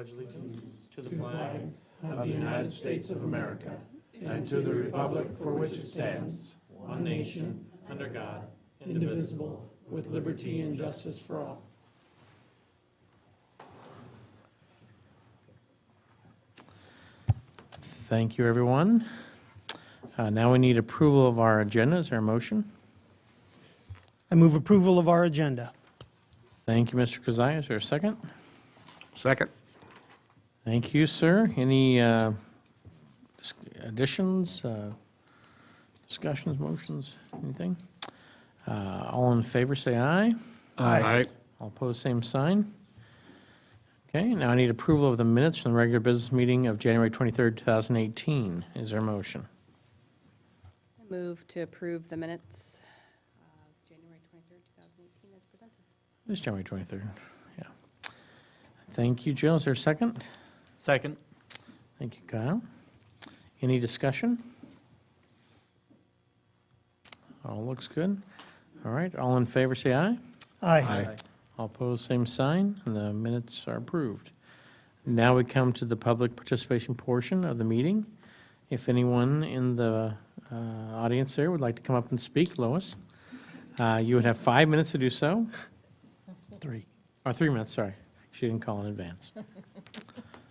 pledge allegiance to the flag of the United States of America and to the republic for which it stands, one nation, under God, indivisible, with liberty and justice for all. Thank you, everyone. Now we need approval of our agenda. Is there a motion? I move approval of our agenda. Thank you, Mr. Kazai. Is there a second? Second. Thank you, sir. Any additions, discussions, motions, anything? All in favor, say aye. Aye. All opposed, same sign. Okay, now I need approval of the minutes from the regular business meeting of January 23rd, 2018. Is there a motion? I move to approve the minutes of January 23rd, 2018 as presented. It's January 23rd, yeah. Thank you, Jill. Is there a second? Second. Thank you, Kyle. Any discussion? All looks good. All right, all in favor, say aye. Aye. All opposed, same sign, and the minutes are approved. Now we come to the public participation portion of the meeting. If anyone in the audience there would like to come up and speak, Lois, you would have 5 minutes to do so. 3. Or 3 minutes, sorry. She didn't call in advance.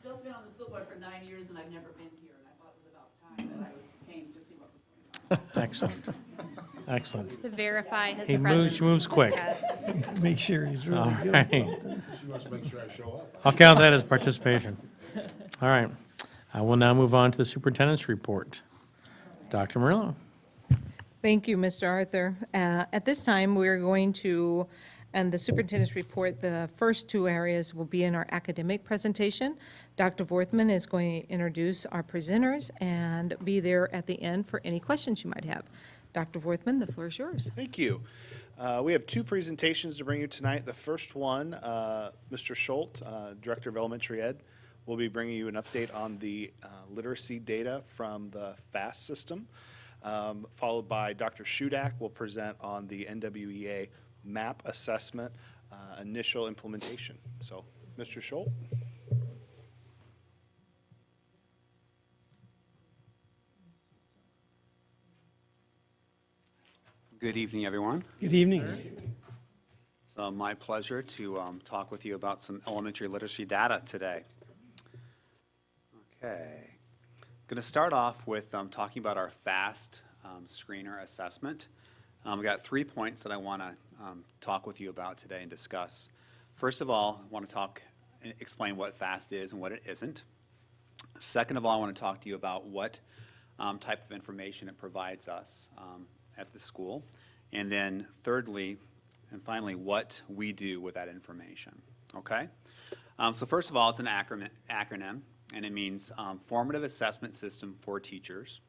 Bill's been on the school board for 9 years, and I've never been here, and I thought it was about time that I came to see what was going on. Excellent. Excellent. To verify his He presence. moves, moves quick. Yes. Make sure he's really All good. right. She wants to make sure I show up. I'll count that as participation. All right. We'll now move on to the superintendent's report. Dr. Murillo. Thank you, Mr. Arthur. At this time, we're going to, and the superintendent's report, the first two areas will be in our academic presentation. Dr. Vorthman is going to introduce our presenters and be there at the end for any questions you might have. Dr. Vorthman, the floor is yours. Thank you. We have two presentations to bring you tonight. The first one, Mr. Schultz, Director of Elementary Ed, will be bringing you an update on the literacy data from the FAST system, followed by Dr. Shudak will present on the NWEA MAP assessment initial implementation. So, Mr. Schultz. Good evening, everyone. Good evening. It's my pleasure to talk with you about some elementary literacy data today. Okay. I'm going to start off with talking about our FAST screener assessment. I've got 3 points that I want to talk with you about today and discuss. First of all, I want to explain what FAST is and what it isn't. Second of all, I want to talk to you about what type of information it provides us at the school. And then thirdly, and finally, what we do with that information, okay? So first of all, it's an acronym, and it means Formative Assessment System for Teachers.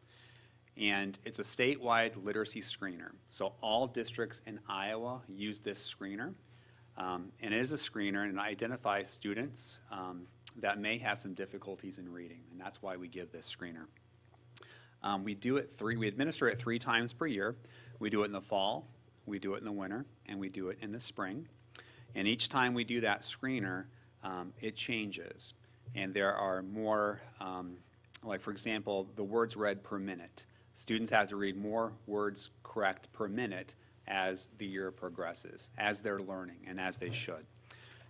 And it's a statewide literacy screener. So all districts in Iowa use this screener. And it is a screener, and it identifies students that may have some difficulties in reading, and that's why we give this screener. We administer it 3 times per year. We do it in the fall, we do it in the winter, and we do it in the spring. And each time we do that screener, it changes. And there are more, like for example, the words read per minute. Students have to read more words correct per minute as the year progresses, as they're learning, and as they should.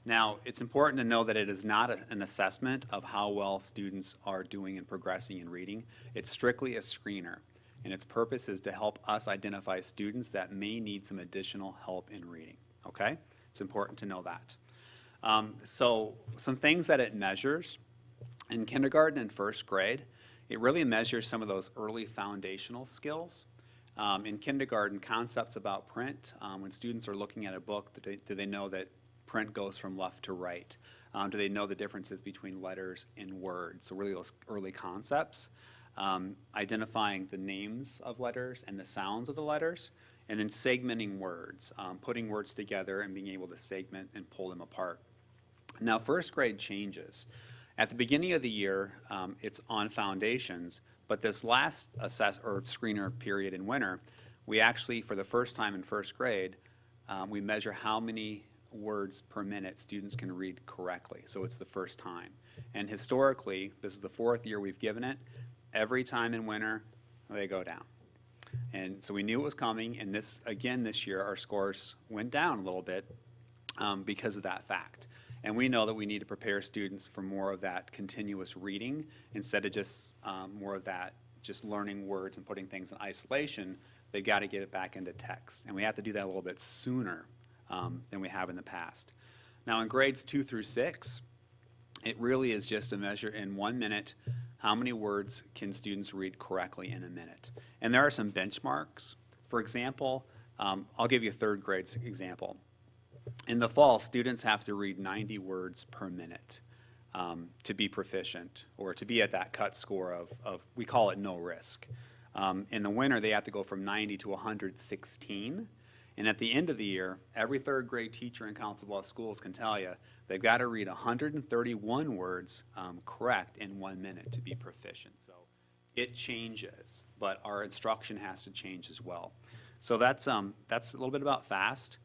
Now, it's important to know that it is not an assessment of how well students are doing and progressing in reading. It's strictly a screener, and its purpose is to help us identify students that may need some additional help in reading, okay? It's important to know that. So some things that it measures, in kindergarten and first grade, it really measures some of those early foundational skills. In kindergarten, concepts about print, when students are looking at a book, do they know that print goes from left to right? Do they know the differences between letters and words? So really those early concepts. Identifying the names of letters and the sounds of the letters, and then segmenting words, putting words together and being able to segment and pull them apart. Now, first grade changes. At the beginning of the year, it's on foundations, but this last screener period in winter, we actually, for the first time in first grade, we measure how many words per minute students can read correctly. So it's the first time. And historically, this is the 4th year we've given it. Every time in winter, they go down. And so we knew it was coming, and this year, our scores went down a little bit because of that fact. And we know that we need to prepare students for more of that continuous reading instead of just more of that just learning words and putting things in isolation. They got to get it back into text. And we have to do that a little bit sooner than we have in the past. Now in grades 2 through 6, it really is just a measure in 1 minute, how many words can students read correctly in a minute. And there are some benchmarks. For example, I'll give you a 3rd grade example. In the fall, students have to read 90 words per minute to be proficient or to be at that cut score of we call it no risk. In the winter, they have to go from 90 to 116. And at the end of the year, every 3rd grade teacher in Council Bluffs schools can tell you they've got to read 131 words correct in 1 minute to be proficient. So it changes, but our instruction has to change as well. So that's a little bit about FAST.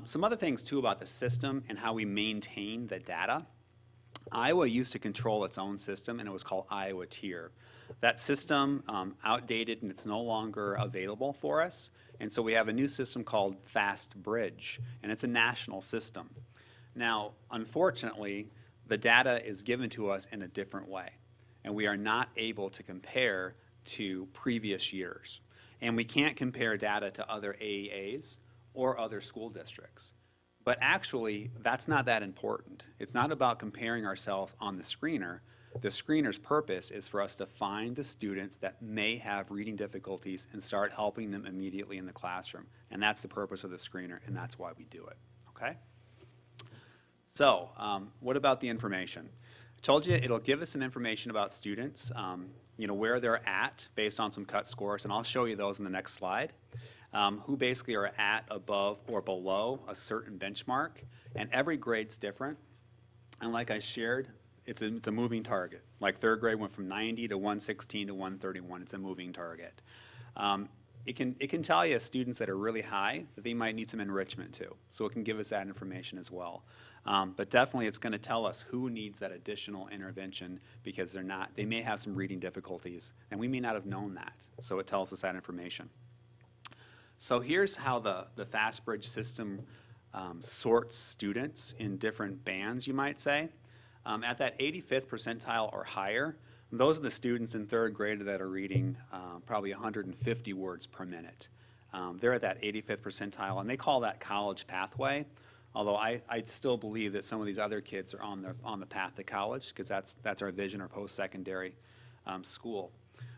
Some other things too about the system and how we maintain the data. Iowa used to control its own system, and it was called Iowa Tier. That system outdated, and it's no longer available for us. And so we have a new system called Fast Bridge, and it's a national system. Now, unfortunately, the data is given to us in a different way, and we are not able to compare to previous years. And we can't compare data to other AEAs or other school districts. But actually, that's not that important. It's not about comparing ourselves on the screener. The screener's purpose is for us to find the students that may have reading difficulties and start helping them immediately in the classroom. And that's the purpose of the screener, and that's why we do it, okay? So, what about the information? I told you it'll give us some information about students, where they're at based on some cut scores, and I'll show you those in the next slide. Who basically are at, above, or below a certain benchmark, and every grade's different. And like I shared, it's a moving target. Like 3rd grade went from 90 to 116 to 131. It's a moving target. It can tell you students that are really high that they might need some enrichment too. So it can give us that information as well. But definitely it's going to tell us who needs that additional intervention because they may have some reading difficulties, and we may not have known that. So it tells us that information. So here's how the FastBridge system sorts students in different bands, you might say. At that 85th percentile or higher, those are the students in 3rd grade that are reading probably 150 words per minute. They're at that 85th percentile, and they call that college pathway, although I still believe that some of these other kids are on the path to college because that's our vision, our post-secondary school.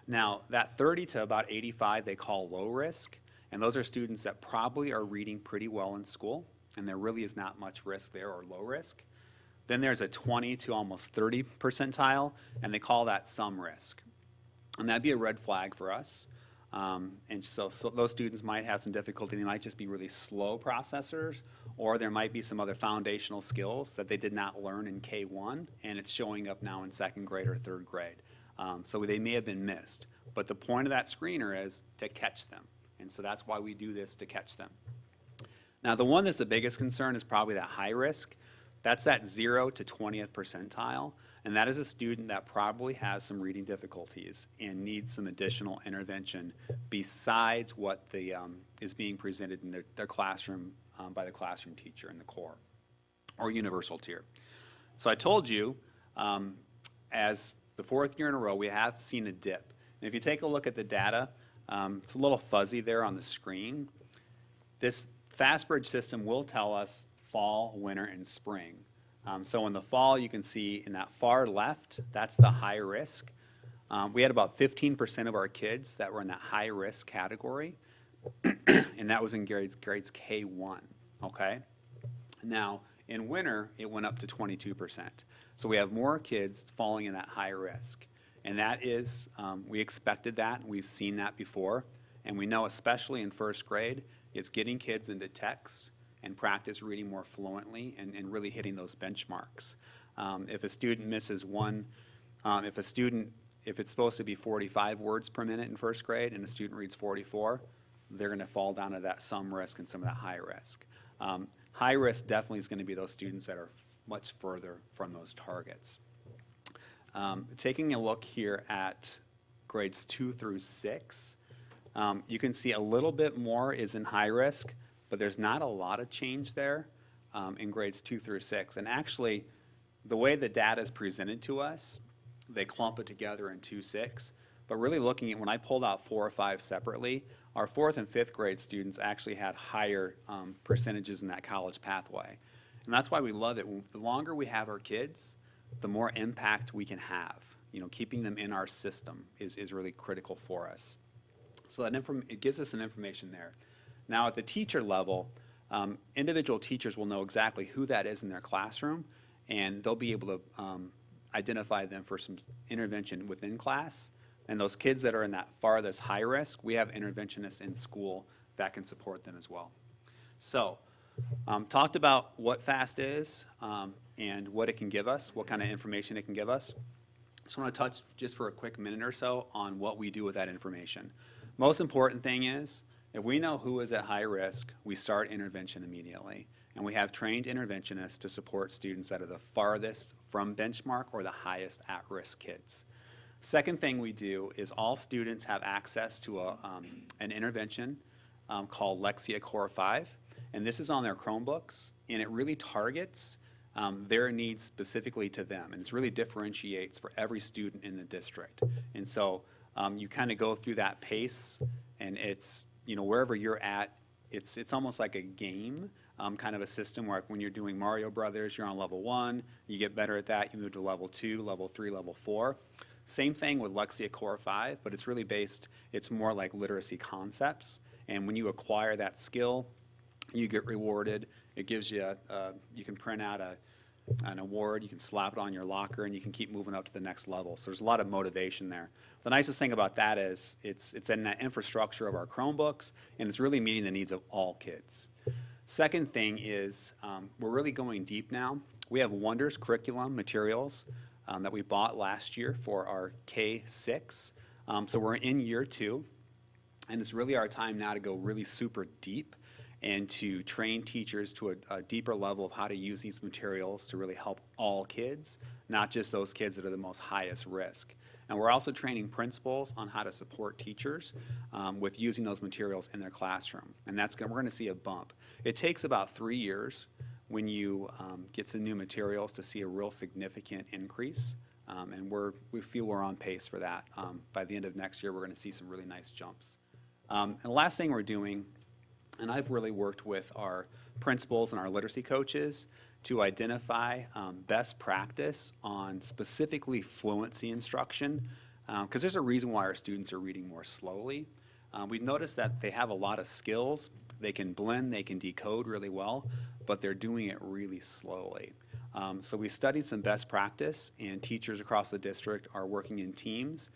Now, that 30 to about 85 they call low risk. And those are students that probably are reading pretty well in school, and there really is not much risk there or low risk. Then there's a 20 to almost 30 percentile, and they call that some risk. And that'd be a red flag for us. And so those students might have some difficulty. They might just be really slow processors, or there might be some other foundational skills that they did not learn in K1, and it's showing up now in 2nd grade or 3rd grade. So they may have been missed. But the point of that screener is to catch them. And so that's why we do this, to catch them. Now, the one that's the biggest concern is probably that high risk. That's that 0 to 20th percentile. And that is a student that probably has some reading difficulties and needs some additional intervention besides what is being presented in their classroom by the classroom teacher in the core or universal tier. So I told you, as the 4th year in a row, we have seen a dip. And if you take a look at the data, it's a little fuzzy there on the screen. This FastBridge system will tell us fall, winter, and spring. So in the fall, you can see in that far left, that's the high risk. We had about 15% of our kids that were in that high risk category, and that was in grades K1, okay? Now, in winter, it went up to 22%. So we have more kids falling in that high risk. And that is, we expected that, and we've seen that before. And we know, especially in 1st grade, it's getting kids into text and practice reading more fluently and really hitting those benchmarks. If a student misses one, if it's supposed to be 45 words per minute in 1st grade and a student reads 44, they're going to fall down to that some risk and some of that high risk. High risk definitely is going to be those students that are much further from those targets. Taking a look here at grades 2 through 6, you can see a little bit more is in high risk, but there's not a lot of change there in grades 2 through 6. And actually, the way the data is presented to us, they clump it together in 2-6. But really looking at, when I pulled out 4 or 5 separately, our 4th and 5th grade students actually had higher percentages in that college pathway. And that's why we love it. The longer we have our kids, the more impact we can have. You know, keeping them in our system is really critical for us. So that it gives us some information there. Now at the teacher level, individual teachers will know exactly who that is in their classroom, and they'll be able to identify them for some intervention within class. And those kids that are in that farthest high risk, we have interventionists in school that can support them as well. So, talked about what FAST is and what it can give us, what kind of information it can give us. Just want to touch just for a quick minute or so on what we do with that information. Most important thing is, if we know who is at high risk, we start intervention immediately. And we have trained interventionists to support students that are the farthest from benchmark or the highest at-risk kids. Second thing we do is all students have access to an intervention called Lexia Core 5, and this is on their Chromebooks, and it really targets their needs specifically to them, and it really differentiates for every student in the district. And so you kind of go through that pace, and it's, you know, wherever you're at, it's almost like a game, kind of a system where when you're doing Mario Brothers, you're on level 1, you get better at that, you move to level 2, level 3, level 4. Same thing with Lexia Core 5, but it's really based, it's more like literacy concepts. And when you acquire that skill, you get rewarded. It gives you, you can print out an award, you can slap it on your locker, and you can keep moving up to the next level. So there's a lot of motivation there. The nicest thing about that is it's in that infrastructure of our Chromebooks, and it's really meeting the needs of all kids. Second thing is we're really going deep now. We have Wonders curriculum materials that we bought last year for our K-6. So we're in year 2, and it's really our time now to go really super deep and to train teachers to a deeper level of how to use these materials to really help all kids, not just those kids that are the most highest risk. And we're also training principals on how to support teachers with using those materials in their classroom. And we're going to see a bump. It takes about 3 years when you get some new materials to see a real significant increase. And we feel we're on pace for that. By the end of next year, we're going to see some really nice jumps. And the last thing we're doing, and I've really worked with our principals and our literacy coaches to identify best practice on specifically fluency instruction, because there's a reason why our students are reading more slowly. We've noticed that they have a lot of skills. They can blend, they can decode really well, but they're doing it really slowly. So we studied some best practice, and teachers across the district are working in teams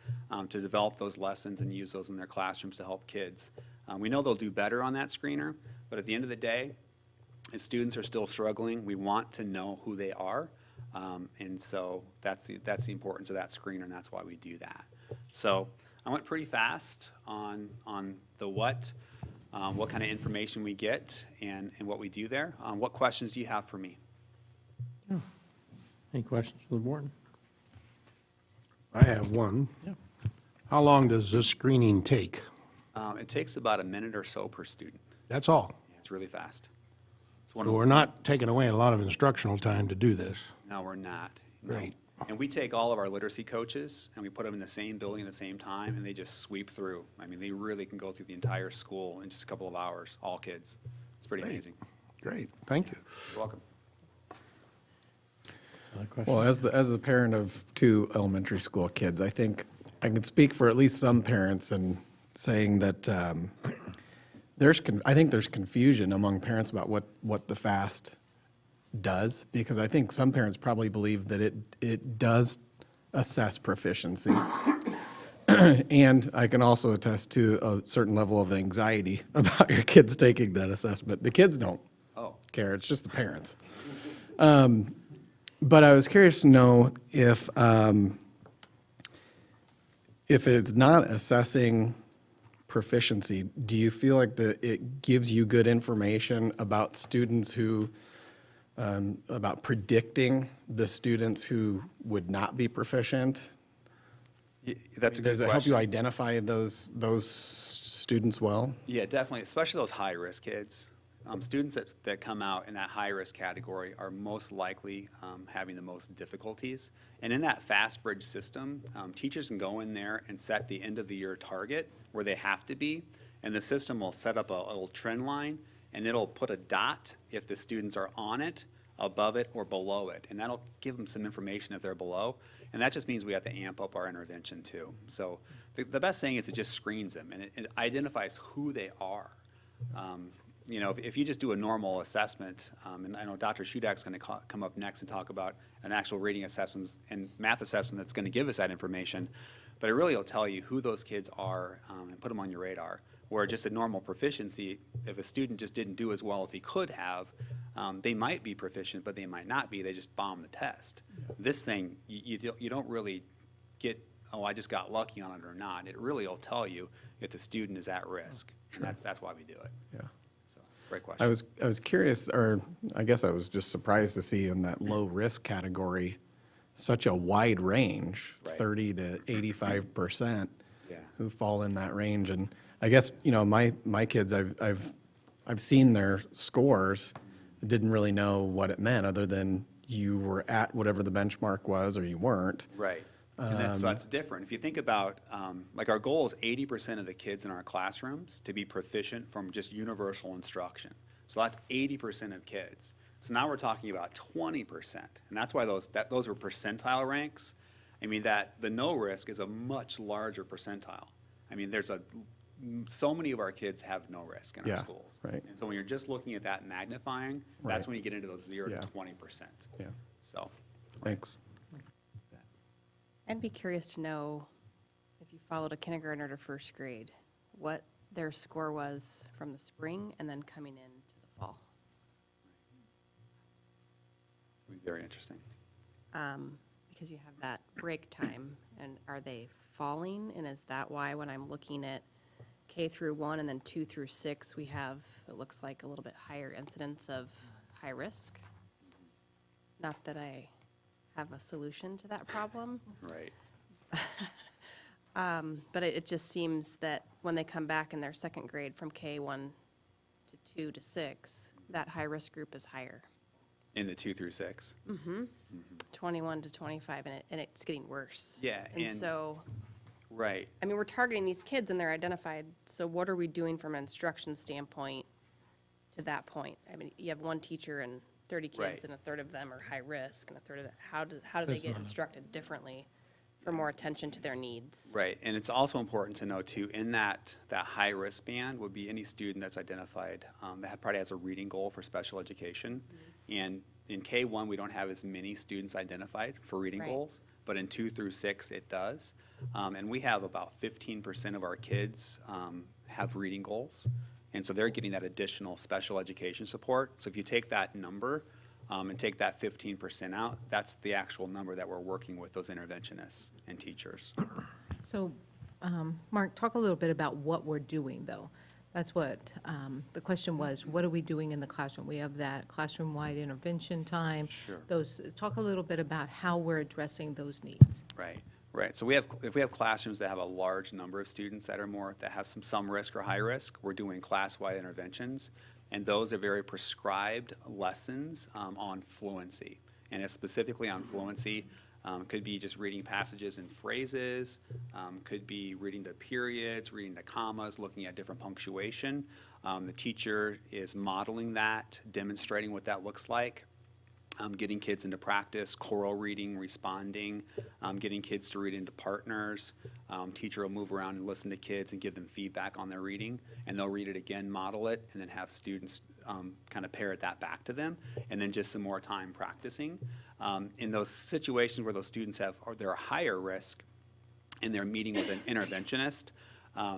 to develop those lessons and use those in their classrooms to help kids. We know they'll do better on that screener, but at the end of the day, if students are still struggling, we want to know who they are, and so that's the importance of that screener, and that's why we do that. So I went pretty fast on the what kind of information we get, and what we do there. What questions do you have for me? Any questions for the board? I have one. Yeah. How long does this screening take? It takes about a minute or so per student. That's all. It's really fast. It's So we're not taking away a lot of instructional time to do this. No, we're not. No. Great. And we take all of our literacy coaches and we put them in the same building at the same time, and they just sweep through. I mean, they really can go through the entire school in just a couple of hours, all kids. It's pretty Great. amazing. Great, thank you. You're welcome. Other questions? Well, as the parent of 2 elementary school kids, I think I can speak for at least some parents in saying that I think there's confusion among parents about what the FAST does, because I think some parents probably believe that it does assess proficiency. And I can also attest to a certain level of anxiety about your kids taking that assessment. The kids don't care, it's just the parents. But I was curious to know if it's not assessing proficiency, do you feel like it gives you good information about students who, about predicting the students who would not be proficient? That's a good Does it help you question. identify those students well? Yeah, definitely, especially those high-risk kids. Students that come out in that high-risk category are most likely having the most difficulties. And in that fast bridge system, teachers can go in there and set the end-of-the-year target where they have to be, and the system will set up a little trend line, and it'll put a dot if the students are on it, above it, or below it. And that'll give them some information if they're below. And that just means we have to amp up our intervention too. So the best thing is it just screens them, and it identifies who they are. You know, if you just do a normal assessment, and I know Dr. Shudak's going to come up next and talk about an actual reading assessment and math assessment that's going to give us that information, but it really will tell you who those kids are and put them on your radar. Where just a normal proficiency, if a student just didn't do as well as he could have, they might be proficient, but they might not be. They just bomb the test. This thing, you don't really get, oh, I just got lucky on it or not. It really will tell you if the student is at risk. Sure. And that's why we do it. Yeah. So, great question. I was curious, or I guess I was just surprised to see in that low risk category such a wide range, Right. 30 to 85%, Yeah. who fall in that range. And I guess, you know, my kids, I've seen their scores, didn't really know what it meant other than you were at whatever the benchmark was or you weren't. Right. And that's different. If you think about, like our goal is 80% of the kids in our classrooms to be proficient from just universal instruction. So that's 80% of kids. So now we're talking about 20%. And that's why those are percentile ranks. I mean, the no risk is a much larger percentile. I mean, so many of our kids have no risk in our Yeah, schools. right. And so when you're just looking at that magnifying, Right. that's when you get into those 0 Yeah. to 20%. Yeah, So. thanks. I'd be curious to know if you followed a kindergartner to first grade, what their score was from the spring and then coming into the fall. It'll be very interesting. Because you have that break time, and are they falling? And is that why when I'm looking at K through 1 and then 2 through 6, we have, it looks like a little bit higher incidence of high risk? Not that I have a solution to that problem. Right. But it just seems that when they come back in their second grade from K1 to 2 to 6, that high-risk group is higher, In the 2 through 6. 21 to 25, and it's getting worse. Yeah, And and- so, Right. I mean, we're targeting these kids and they're identified, so what are we doing from an instruction standpoint to that point? I mean, you have one teacher and 30 kids, Right. and a third of them are high risk, and a third of that, how do they get instructed differently for more attention to their needs? Right, and it's also important to know too, in that high-risk band would be any student that's identified that probably has a reading goal for special education. And in K1, we don't have as many students identified for reading Right. goals, but in 2 through 6, it does. And we have about 15% of our kids have reading goals. And so they're getting that additional special education support. So if you take that number and take that 15% out, that's the actual number that we're working with those interventionists and teachers. So, Mark, talk a little bit about what we're doing, though. That's what, the question was, what are we doing in the classroom? We have that classroom-wide intervention time. Sure. Talk a little bit about how we're addressing those needs. Right, right. So if we have classrooms that have a large number of students that have some risk or high risk, we're doing class-wide interventions. And those are very prescribed lessons on fluency. And it's specifically on fluency, could be just reading passages and phrases, could be reading to periods, reading to commas, looking at different punctuation. The teacher is modeling that, demonstrating what that looks like. Getting kids into practice, choral reading, responding, getting kids to read into partners. Teacher will move around and listen to kids and give them feedback on their reading, and they'll read it again, model it, and then have students kind of parrot that back to them, and then just some more time practicing. In those situations where those students they're higher risk and they're meeting with an interventionist,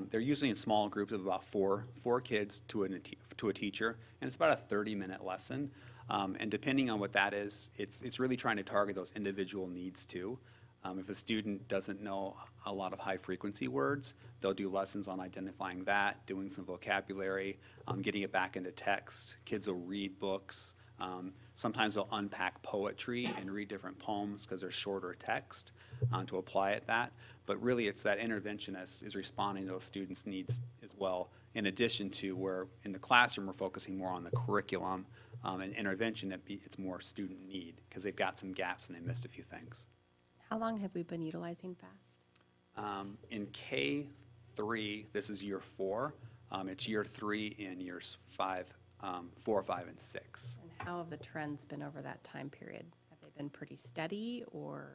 they're usually in small groups of about four kids to a teacher, and it's about a 30-minute lesson. And depending on what that is, it's really trying to target those individual needs too. If a student doesn't know a lot of high-frequency words, they'll do lessons on identifying that, doing some vocabulary, getting it back into text. Kids will read books. Sometimes they'll unpack poetry and read different poems because they're shorter text to apply it that. But really, it's that interventionist is responding to those students' needs as well, in addition to where in the classroom we're focusing more on the curriculum and intervention, it's more student need because they've got some gaps and they missed a few things. How long have we been utilizing FAST? In K3, this is year 4. It's year 3 in years 4, 5, and 6. And how have the trends been over that time period? Have they been pretty steady or?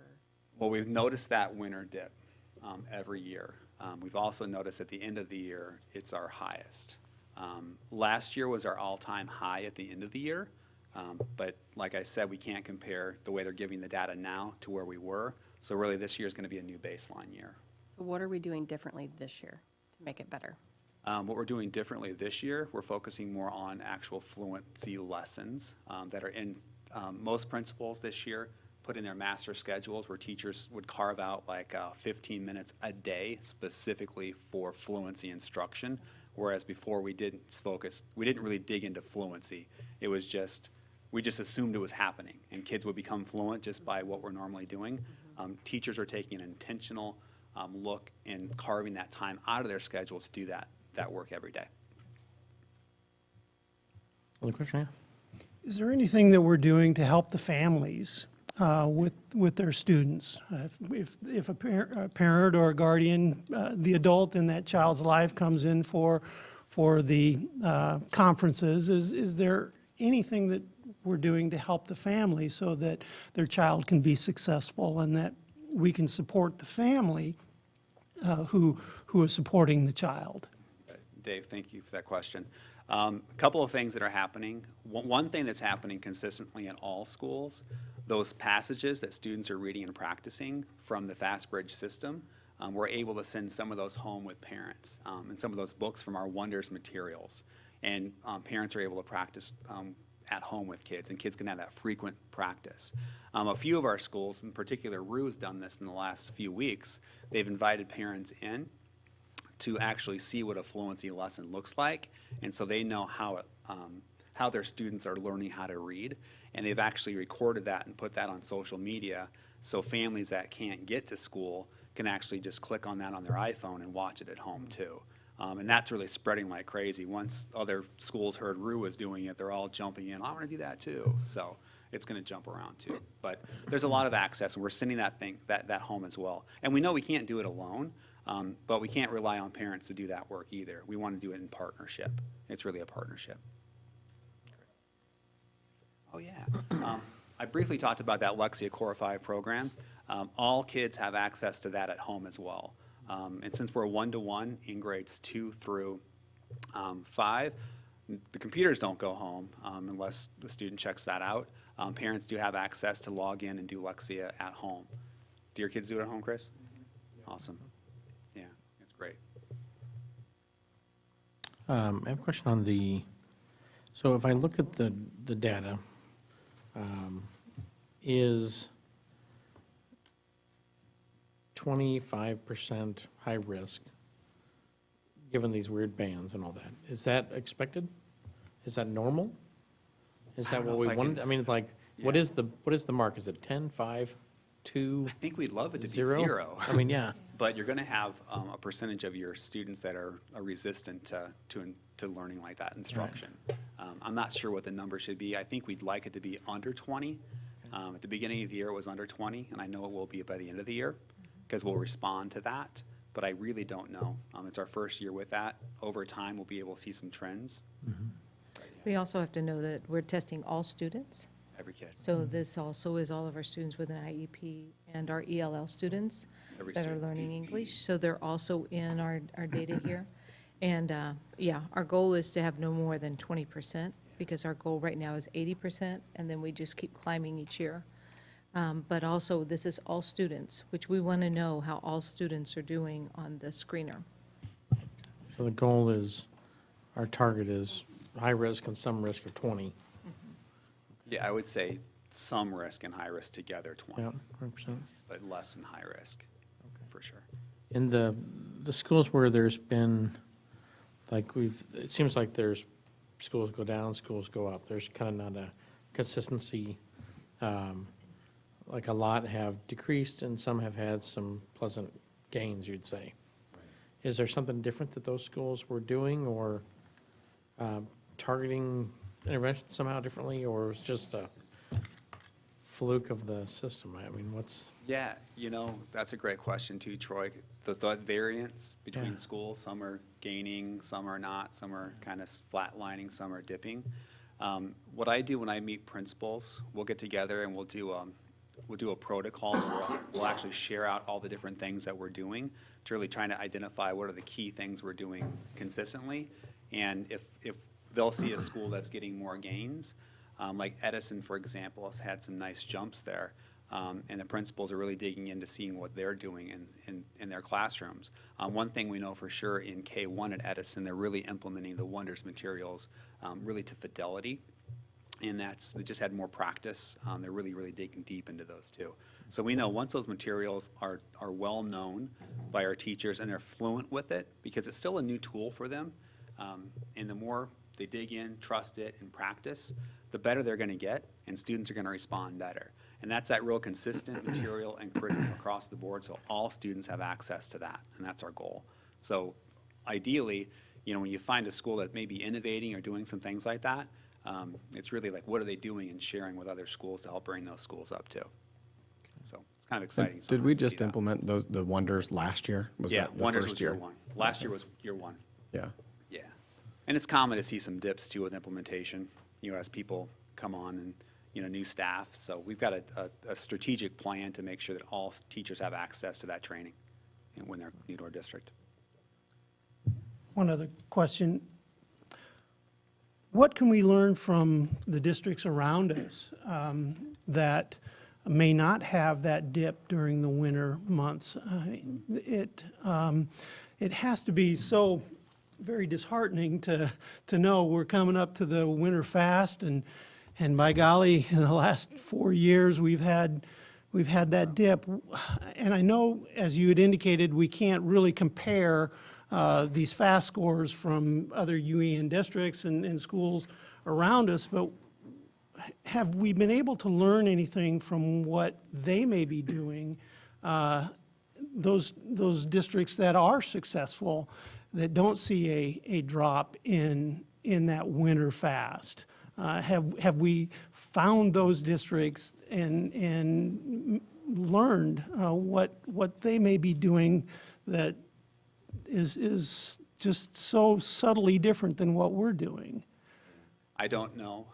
Well, we've noticed that winter dip every year. We've also noticed at the end of the year, it's our highest. Last year was our all-time high at the end of the year. But like I said, we can't compare the way they're giving the data now to where we were. So really, this year is going to be a new baseline year. So what are we doing differently this year to make it better? What we're doing differently this year, we're focusing more on actual fluency lessons that are in most principals this year put in their master schedules where teachers would carve out like 15 minutes a day specifically for fluency instruction, whereas before we didn't really dig into fluency. It was just, we just assumed it was happening and kids would become fluent just by what we're normally doing. Teachers are taking an intentional look and carving that time out of their schedule to do that work every day. Other question, yeah? Is there anything that we're doing to help the families with their students? If a parent or a guardian, the adult in that child's life comes in for the conferences, is there anything that we're doing to help the family so that their child can be successful and that we can support the family who is supporting the child? Dave, thank you for that question. A couple of things that are happening. One thing that's happening consistently in all schools, those passages that students are reading and practicing from the FastBridge system, we're able to send some of those home with parents and some of those books from our Wonders materials. And parents are able to practice at home with kids, and kids can have that frequent practice. A few of our schools, in particular, RU has done this in the last few weeks. They've invited parents in to actually see what a fluency lesson looks like, and so they know how their students are learning how to read, and they've actually recorded that and put that on social media, so families that can't get to school can actually just click on that on their iPhone and watch it at home too. And that's really spreading like crazy. Once other schools heard RU was doing it, they're all jumping in, I want to do that too. So it's going to jump around too. But there's a lot of access, and we're sending that home as well. And we know we can't do it alone, but we can't rely on parents to do that work either. We want to do it in partnership. It's really a partnership. Oh, yeah. I briefly talked about that Lexia Core 5 program. All kids have access to that at home as well. And since we're one-to-one in grades 2 through 5, the computers don't go home unless the student checks that out. Parents do have access to log in and do Lexia at home. Do your kids do it at home, Chris? Awesome. Yeah, it's great. I have a question on so if I look at the data, is 25% high risk, given these weird bands and all that? Is that expected? Is that normal? Is I that don't know what we if I wanted? can- I mean, like, what Yeah. is the mark? Is it 10, 5, 2, I think we'd love it to be 0? zero. I mean, yeah. But you're going to have a percentage of your students that are resistant to learning like that instruction. I'm not sure what the number should be. I think we'd like it to be under 20. At the beginning of the year, it was under 20, and I know it will be by the end of the year because we'll respond to that. But I really don't know. It's our first year with that. Over time, we'll be able to see some trends. We also have to know that we're testing all students. Every kid. So this also is all of our students with an IEP and our ELL students Every that are student. learning English. So they're also in our data here. And, yeah, our goal is to have no more than 20%, because our goal right now is 80%, and then we just keep climbing each year. But also, this is all students, which we want to know how all students are doing on the screener. So the goal is, our target is high risk and some risk of 20. Yeah, I would say some risk and high risk together, 20, Yeah, 100%. but less in high risk, for sure. In the schools where there's been, like it seems like there's schools go down, schools go up. There's kind of not a consistency. Like a lot have decreased and some have had some pleasant gains, you'd say. Is there something different that those schools were doing or targeting intervention somehow differently, or it's just a fluke of the system? I mean, what's, Yeah, that's a great question too, Troy. The variance between Yeah. schools, some are gaining, some are not, some are kind of flatlining, some are dipping. What I do when I meet principals, we'll get together and we'll do a protocol where we'll actually share out all the different things that we're doing to really trying to identify what are the key things we're doing consistently. And if they'll see a school that's getting more gains, like Edison, for example, has had some nice jumps there. And the principals are really digging into seeing what they're doing in their classrooms. One thing we know for sure in K1 at Edison, they're really implementing the Wonders materials really to fidelity. And they just had more practice. They're really, really digging deep into those too. So we know once those materials are well known by our teachers and they're fluent with it, because it's still a new tool for them, and the more they dig in, trust it, and practice, the better they're going to get, and students are going to respond better. And that's that real consistent material and curriculum across the board, so all students have access to that, and that's our goal. So ideally, when you find a school that may be innovating or doing some things like that, it's really like, what are they doing and sharing with other schools to help bring those schools up too? So it's kind of exciting. And did we sometimes to see just that. implement the Wonders last year? Was Yeah, that the Wonders first was year? year one. Last year was year one. Yeah. Yeah. And it's common to see some dips too with implementation, as people come on and, new staff. So we've got a strategic plan to make sure that all teachers have access to that training when they're new to our district. One other question. What can we learn from the districts around us that may not have that dip during the winter months? It has to be so very disheartening to know we're coming up to the winter fast, and by golly, in the last 4 years, we've had that dip. And I know, as you had indicated, we can't really compare these FAST scores from other UEN districts and schools around us, but have we been able to learn anything from what they may be doing, those districts that are successful, that don't see a drop in that winter fast? Have we found those districts and learned what they may be doing that is just so subtly different than what we're doing? I don't know.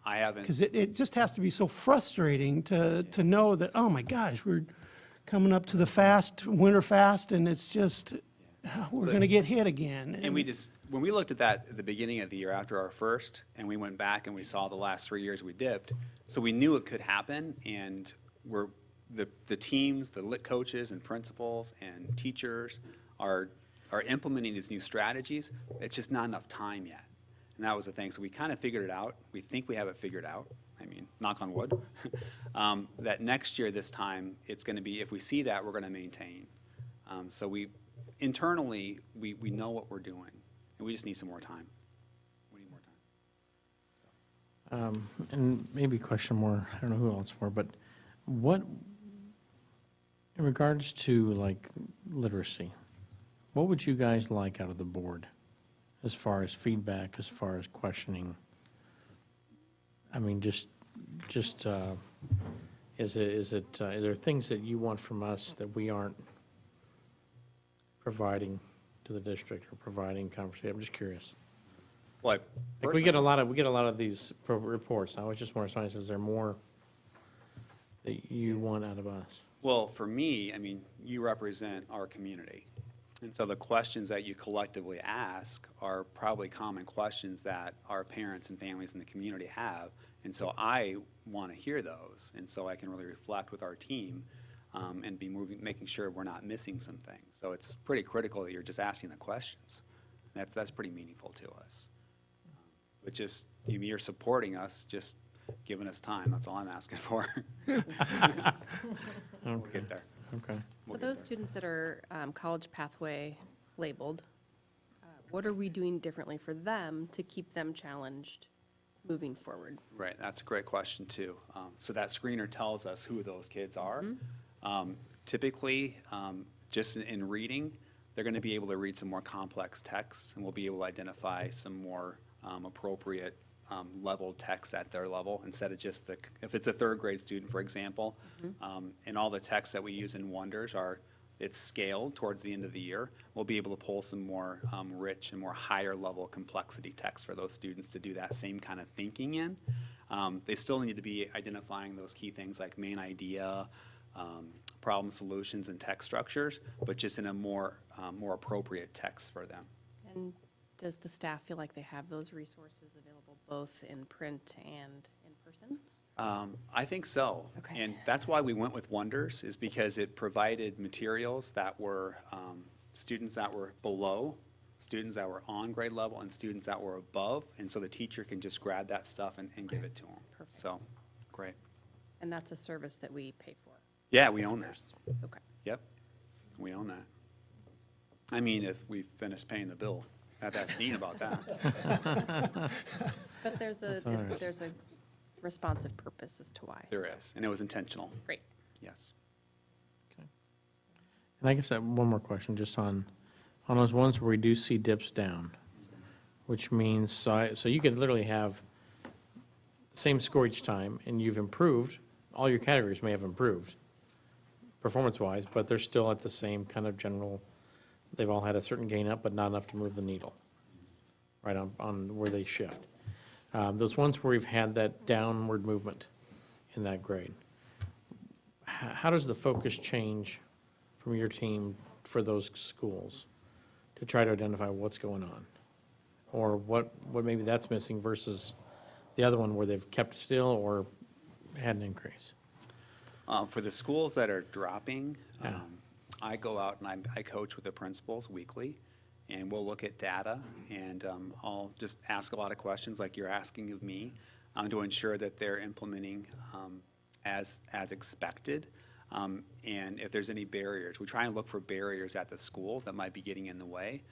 I haven't. Because it just has to be so frustrating to know that, oh my gosh, we're coming up to the winter fast, and it's just, we're going to get hit again. And when we looked at that at the beginning of the year after our first, and we went back and we saw the last 3 years we dipped, so we knew it could happen, and the teams, the lit coaches and principals and teachers are implementing these new strategies. It's just not enough time yet. And that was the thing. So we kind of figured it out. We think we have it figured out. I mean, knock on wood. That next year, this time, it's going to be, if we see that, we're going to maintain. So internally, we know what we're doing, and we just need some more time. We need more time. and maybe a question more, I don't know who else for, but what, in regards to like literacy, what would you guys like out of the board as far as feedback, as far as questioning? I mean, is there things that you want from us that we aren't providing to the district or providing conversation? I'm just curious. Well, Like we get a lot of these reports. I was just wondering, is there more that you want out of us? Well, for me, I mean, you represent our community. And so the questions that you collectively ask are probably common questions that our parents and families in the community have. And so I want to hear those. And so I can really reflect with our team and be making sure we're not missing some things. So it's pretty critical that you're just asking the questions. That's pretty meaningful to us. But just, you're supporting us just giving us time. That's all I'm asking for. We'll get there. Okay. So those students that are college pathway labeled, what are we doing differently for them to keep them challenged moving forward? Right, that's a great question, too. So that screener tells us who those kids are. Typically, just in reading, they're going to be able to read some more complex texts, and we'll be able to identify some more appropriate level text at their level, instead of just if it's a third grade student, for example, and all the texts that we use in Wonders it's scaled towards the end of the year, we'll be able to pull some more rich and more higher level complexity text for those students to do that same kind of thinking in. They still need to be identifying those key things like main idea, problem solutions, and text structures, but just in a more appropriate text for them. And does the staff feel like they have those resources available both in print and in person? I think so. Okay. And that's why we went with Wonders, is because it provided materials that were students that were below, students that were on grade level, and students that were above. And so the teacher can just grab that stuff and give it to them. Perfect. So, great. And that's a service that we pay for? Yeah, we own theirs. Okay. Yep, we own that. I mean, if we finish paying the bill, that's neat about that. But there's That's all right. there's a responsive purpose as to why. There so- is, and it was intentional, Great. yes. And I guess I have one more question, just on those ones where we do see dips down, which means, so you could literally have the same score each time, and you've improved, all your categories may have improved, performance-wise, but they're still at the same kind of general, they've all had a certain gain up, but not enough to move the needle, right, on where they shift. Those ones where we've had that downward movement in that grade, how does the focus change from your team for those schools to try to identify what's going on? Or what maybe that's missing versus the other one where they've kept still or had an increase? For the schools that are dropping, Yeah. I go out and I coach with the principals weekly, and we'll look at data, and I'll just ask a lot of questions like you're asking of me, to ensure that they're implementing as expected. And if there's any barriers, we try and look for barriers at the school that might be getting in the way.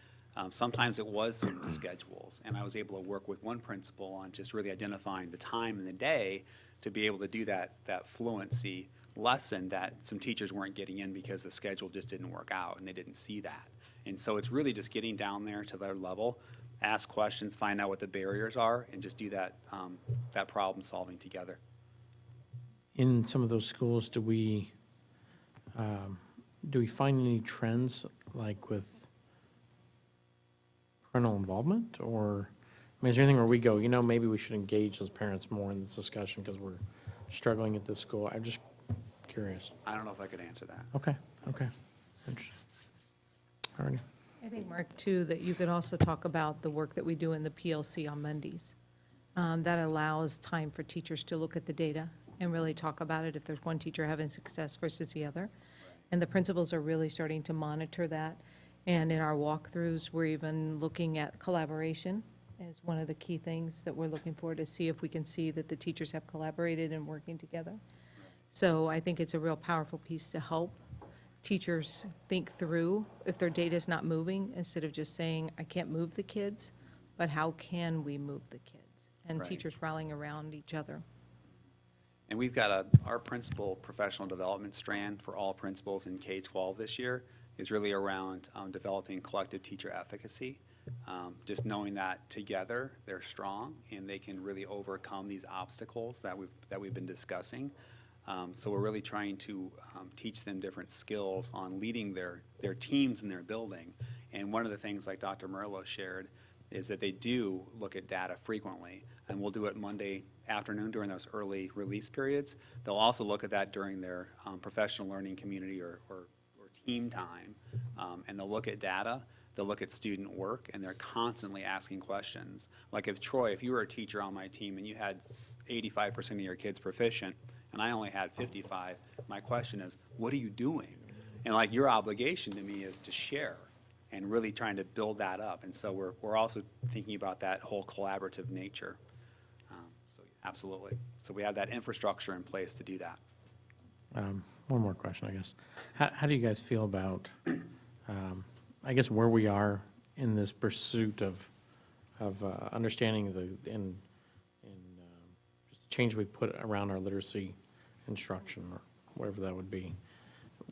Sometimes it was some schedules, and I was able to work with one principal on just really identifying the time in the day to be able to do that fluency lesson that some teachers weren't getting in because the schedule just didn't work out and they didn't see that. And so it's really just getting down there to their level, ask questions, find out what the barriers are, and just do that problem solving together. In some of those schools, do we find any trends, like with parental involvement? Or, I mean, is there anything where we go, maybe we should engage those parents more in this discussion because we're struggling at this school? I'm just curious. I don't know if I could answer that. Okay. Interesting. All righty. I think, Mark, too, that you could also talk about the work that we do in the PLC on Mondays. That allows time for teachers to look at the data and really talk about it if there's one teacher having success versus the other. And the principals are really starting to monitor that. And in our walkthroughs, we're even looking at collaboration as one of the key things that we're looking for, to see if we can see that the teachers have collaborated and working together. So I think it's a real powerful piece to help teachers think through if their data is not moving, instead of just saying, I can't move the kids, but how can we move the kids? And Right. teachers rallying around each other. And we've got our principal professional development strand for all principals in K-12 this year is really around developing collective teacher efficacy. Just knowing that together they're strong and they can really overcome these obstacles that we've been discussing. So we're really trying to teach them different skills on leading their teams in their building. And one of the things, like Dr. Murillo shared, is that they do look at data frequently, and we'll do it Monday afternoon during those early release periods. They'll also look at that during their professional learning community or team time, and they'll look at data, they'll look at student work, and they're constantly asking questions. Like if you were a teacher on my team and you had 85% of your kids proficient, and I only had 55, my question is, what are you doing? And like your obligation to me is to share and really trying to build that up. And so we're also thinking about that whole collaborative nature. So Absolutely. So we have that infrastructure in place to do that. One more question, I guess. How do you guys feel about, I guess, where we are in this pursuit of understanding just the change we put around our literacy instruction, or whatever that would be,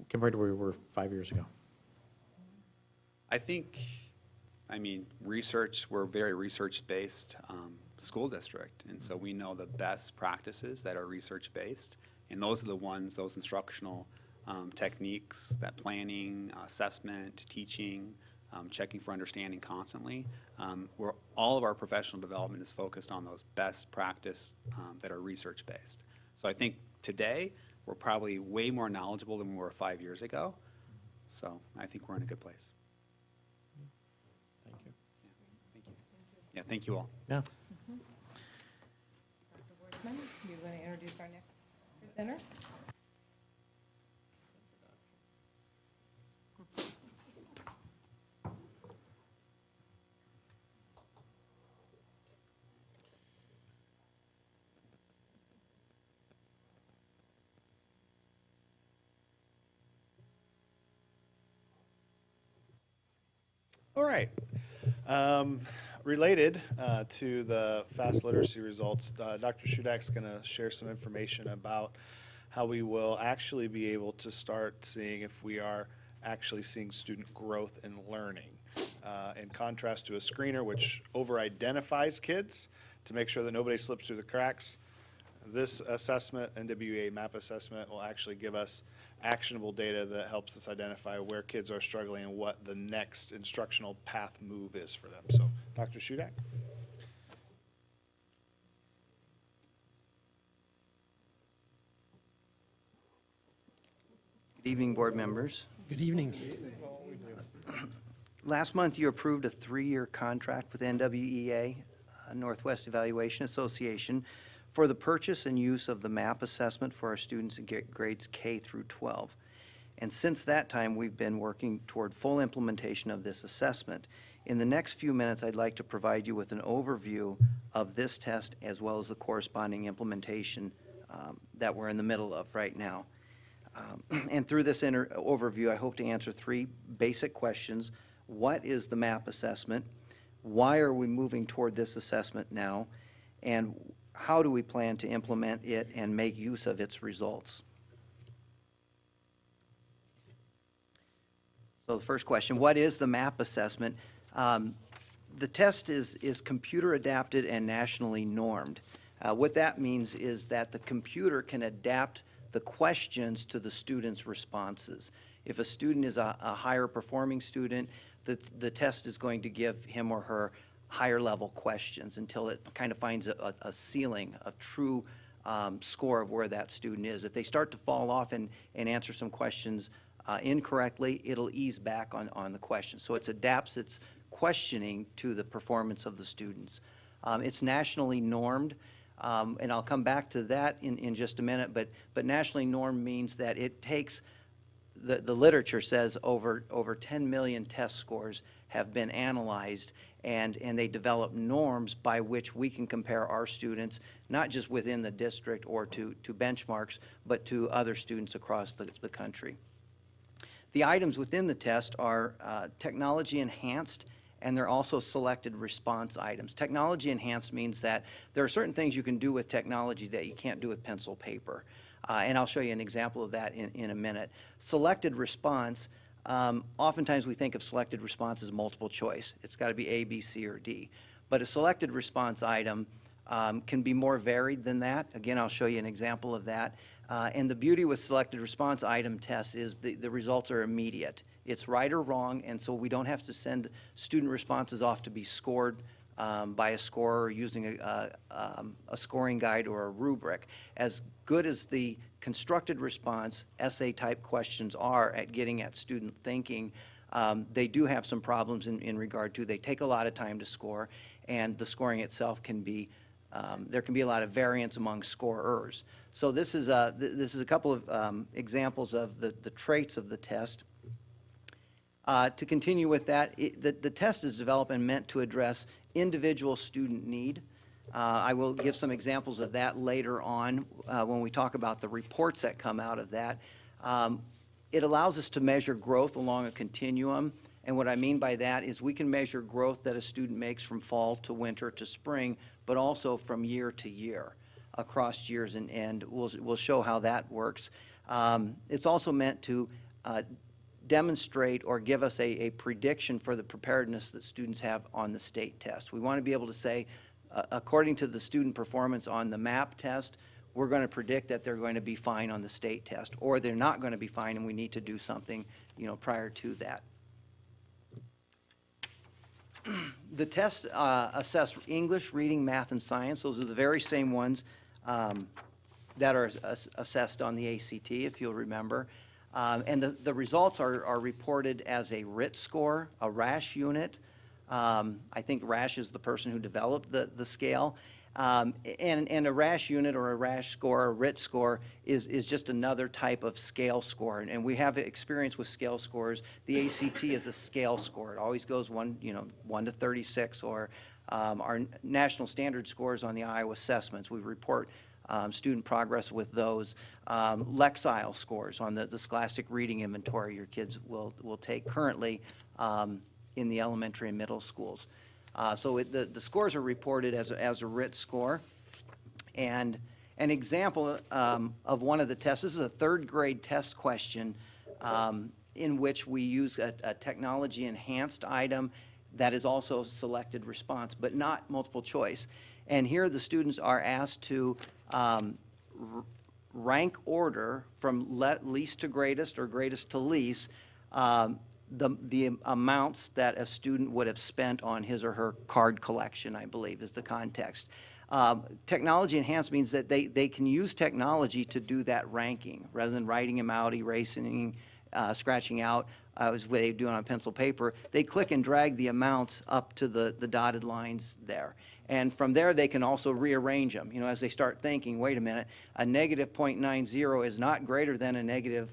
compared to where we were 5 years ago? I think, research, we're a very research-based school district, and so we know the best practices that are research-based, and those are the ones, those instructional techniques, that planning, assessment, teaching, checking for understanding constantly, where all of our professional development is focused on those best practice that are research-based. So I think today, we're probably way more knowledgeable than we were 5 years ago, so I think we're in a good place. Thank you. Thank you. Yeah, thank you all. Yeah. Dr. Wortman, you're going to introduce our next presenter? All right. Related to the fast literacy results, Dr. Shudak's going to share some information about how we will actually be able to start seeing if we are actually seeing student growth and learning. In contrast to a screener which over-identifies kids to make sure that nobody slips through the cracks, this assessment, NWEA MAP assessment, will actually give us actionable data that helps us identify where kids are struggling and what the next instructional path move is for them. So, Dr. Shudak. Good evening, board members. Good evening. Last month, you approved a 3-year contract with NWEA, Northwest Evaluation Association, for the purchase and use of the MAP assessment for our students in grades K through 12. And since that time, we've been working toward full implementation of this assessment. In the next few minutes, I'd like to provide you with an overview of this test as well as the corresponding implementation that we're in the middle of right now. And through this overview, I hope to answer 3 basic questions. What is the MAP assessment? Why are we moving toward this assessment now? And how do we plan to implement it and make use of its results? So the first question, what is the MAP assessment? The test is computer adapted and nationally normed. What that means is that the computer can adapt the questions to the student's responses. If a student is a higher performing student, the test is going to give him or her higher level questions until it kind of finds a ceiling, a true score of where that student is. If they start to fall off and answer some questions incorrectly, it'll ease back on the questions. So it adapts its questioning to the performance of the students. It's nationally normed, and I'll come back to that in just a minute, but nationally normed means that it takes, the literature says over 10 million test scores have been analyzed, and they develop norms by which we can compare our students, not just within the district or to benchmarks, but to other students across the country. The items within the test are technology enhanced, and they're also selected response items. Technology enhanced means that there are certain things you can do with technology that you can't do with pencil paper. And I'll show you an example of that in a minute. Selected response, oftentimes we think of selected response as multiple choice. It's got to be A, B, C, or D. But a selected response item can be more varied than that. Again, I'll show you an example of that. And the beauty with selected response item tests is the results are immediate. It's right or wrong, and so we don't have to send student responses off to be scored by a scorer using a scoring guide or a rubric. As good as the constructed response essay-type questions are at getting at student thinking, they do have some problems in regard to, they take a lot of time to score, and the scoring itself can be, there can be a lot of variance among scorers. So this is a couple of examples of the traits of the test. To continue with that, the test is developed and meant to address individual student need. I will give some examples of that later on when we talk about the reports that come out of that. It allows us to measure growth along a continuum, and what I mean by that is we can measure growth that a student makes from fall to winter to spring, but also from year to year, across years, and we'll show how that works. It's also meant to demonstrate or give us a prediction for the preparedness that students have on the state test. We want to be able to say, according to the student performance on the MAP test, we're going to predict that they're going to be fine on the state test, or they're not going to be fine and we need to do something, prior to that. The tests assess English, reading, math, and science. Those are the very same ones that are assessed on the ACT, if you'll remember. And the results are reported as a RIT score, a Rasch UniT. I think Rasch is the person who developed the scale. And a Rasch UniT or a Rasch score, a RIT score, is just another type of scale score. And we have experience with scale scores. The ACT is a scale score. It always goes 1 to 36, or our national standard scores on the Iowa assessments. We report student progress with those. Lexile scores on the Scholastic Reading Inventory your kids will take currently in the elementary and middle schools. So the scores are reported as a RIT score. And an example of one of the tests, this is a third grade test question in which we use a technology enhanced item that is also selected response, but not multiple choice. And here the students are asked to rank order from least to greatest or greatest to least the amounts that a student would have spent on his or her card collection, I believe, is the context. Technology enhanced means that they can use technology to do that ranking rather than writing them out, erasing, scratching out, as they do on pencil paper. They click and drag the amounts up to the dotted lines there. And from there, they can also rearrange them, as they start thinking, wait a minute, a negative 0.90 is not greater than a negative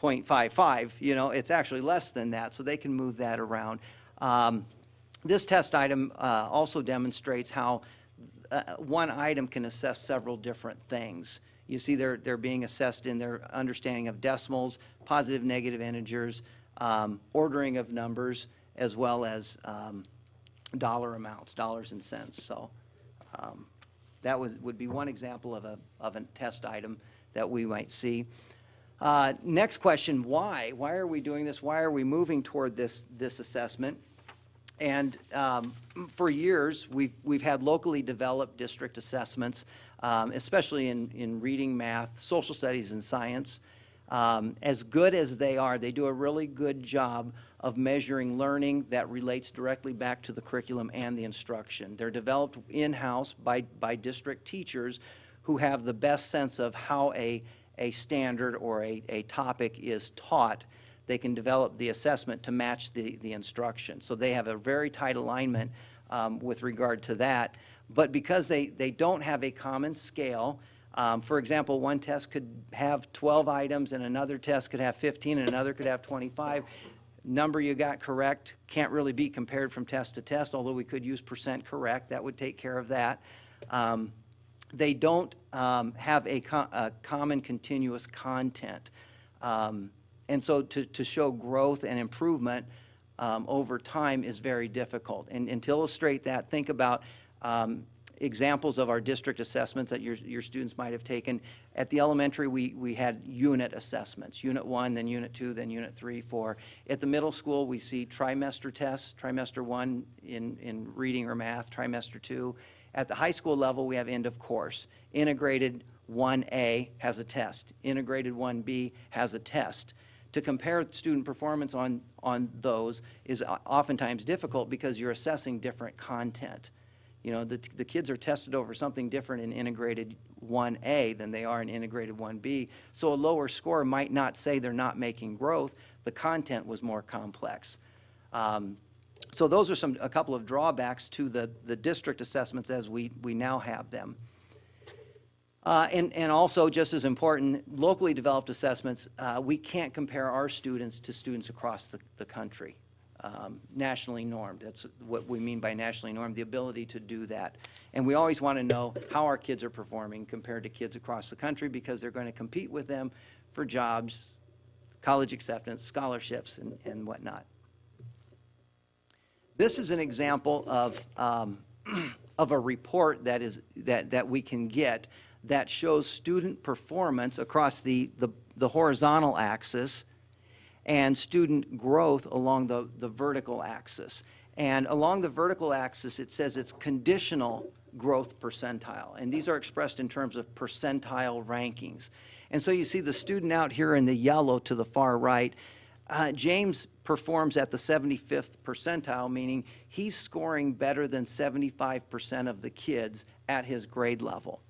0.55, it's actually less than that, so they can move that around. This test item also demonstrates how one item can assess several different things. You see they're being assessed in their understanding of decimals, positive, negative integers, ordering of numbers, as well as dollar amounts, dollars and cents. So that would be one example of a test item that we might see. Next question, why? Why are we doing this? Why are we moving toward this assessment? And for years, we've had locally developed district assessments, especially in reading, math, social studies, and science. As good as they are, they do a really good job of measuring learning that relates directly back to the curriculum and the instruction. They're developed in-house by district teachers who have the best sense of how a standard or a topic is taught. They can develop the assessment to match the instruction. So they have a very tight alignment with regard to that. But because they don't have a common scale, for example, one test could have 12 items and another test could have 15 and another could have 25. Number you got correct can't really be compared from test to test, although we could use percent correct. That would take care of that. They don't have a common continuous content. And so to show growth and improvement over time is very difficult. And to illustrate that, think about examples of our district assessments that your students might have taken. At the elementary, we had unit assessments, Unit 1, then Unit 2, then Unit 3, 4. At the middle school, we see trimester tests, trimester 1 in reading or math, trimester 2. At the high school level, we have end of course. Integrated 1A has a test. Integrated 1B has a test. To compare student performance on those is oftentimes difficult because you're assessing different content. The kids are tested over something different in integrated 1A than they are in integrated 1B. So a lower score might not say they're not making growth. The content was more complex. So those are a couple of drawbacks to the district assessments as we now have them. And also, just as important, locally developed assessments, we can't compare our students to students across the country. nationally normed. That's what we mean by nationally normed, the ability to do that. And we always want to know how our kids are performing compared to kids across the country, because they're going to compete with them for jobs, college acceptance, scholarships, and whatnot. This is an example of a report that we can get that shows student performance across the horizontal axis and student growth along the vertical axis. And along the vertical axis, it says it's conditional growth percentile. And these are expressed in terms of percentile rankings. And so you see the student out here in the yellow to the far right. James performs at the 75th percentile, meaning he's scoring better than 75% of the kids at his grade level.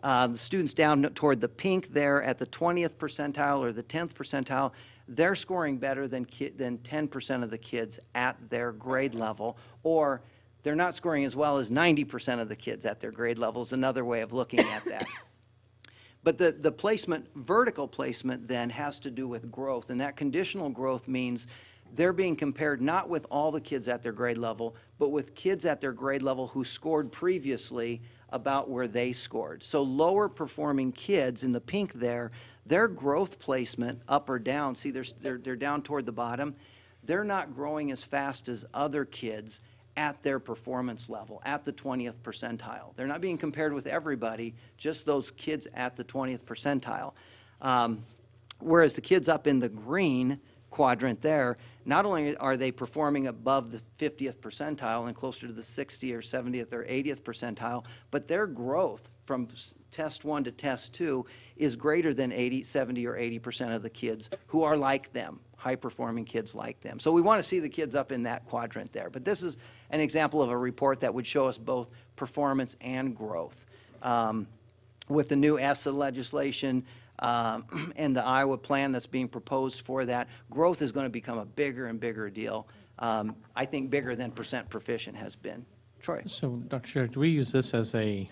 The students down toward the pink there at the 20th percentile or the 10th percentile, they're scoring better than 10% of the kids at their grade level, or they're not scoring as well as 90% of the kids at their grade level is another way of looking at that. But the placement, vertical placement then has to do with growth, and that conditional growth means they're being compared not with all the kids at their grade level, but with kids at their grade level who scored previously about where they scored. So lower performing kids in the pink there, their growth placement up or down, see they're down toward the bottom, they're not growing as fast as other kids at their performance level, at the 20th percentile. They're not being compared with everybody, just those kids at the 20th percentile. Whereas the kids up in the green quadrant there, not only are they performing above the 50th percentile and closer to the 60th or 70th or 80th percentile, but their growth from test 1 to test 2 is greater than 80, 70, or 80% of the kids who are like them, high-performing kids like them. So we want to see the kids up in that quadrant there. But this is an example of a report that would show us both performance and growth. With the new ESSA legislation and the Iowa plan that's being proposed for that, growth is going to become a bigger and bigger deal. I think bigger than percent proficient has been. Troy? So, Dr. Sherrick, do we use this as a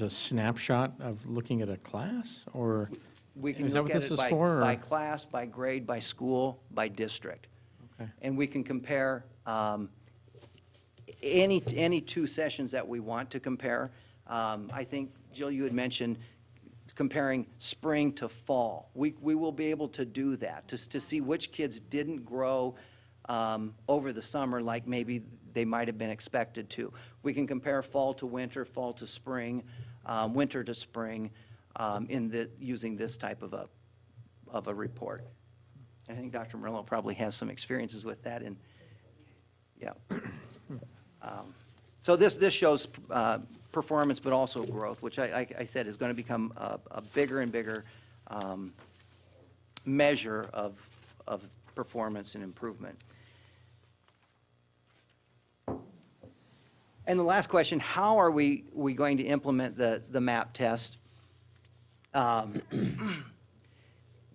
snapshot of looking at a class, or We can is that look what at this it is by, for? by class, by grade, by school, by district. Okay. And we can compare any two sessions that we want to compare. I think, Jill, you had mentioned comparing spring to fall. We will be able to do that, to see which kids didn't grow over the summer like maybe they might have been expected to. We can compare fall to winter, fall to spring, winter to spring, using this type of a report. I think Dr. Murillo probably has some experiences with that. And yeah. So this shows performance, but also growth, which I said is going to become a bigger and bigger measure of performance and improvement. And the last question, how are we going to implement the MAP test?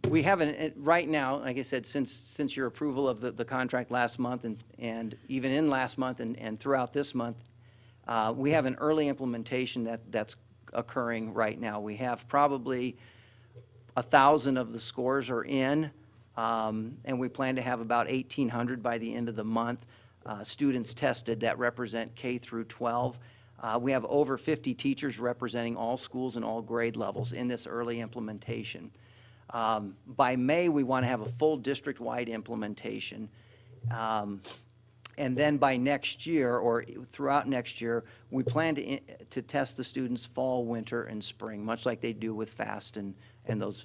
We haven't, right now, like I said, since your approval of the contract last month and even in last month and throughout this month, we have an early implementation that's occurring right now. We have probably 1,000 of the scores are in, and we plan to have about 1,800 by the end of the month. Students tested that represent K through 12. We have over 50 teachers representing all schools and all grade levels in this early implementation. By May, we want to have a full district-wide implementation. And then by next year, or throughout next year, we plan to test the students fall, winter, and spring, much like they do with FAST and those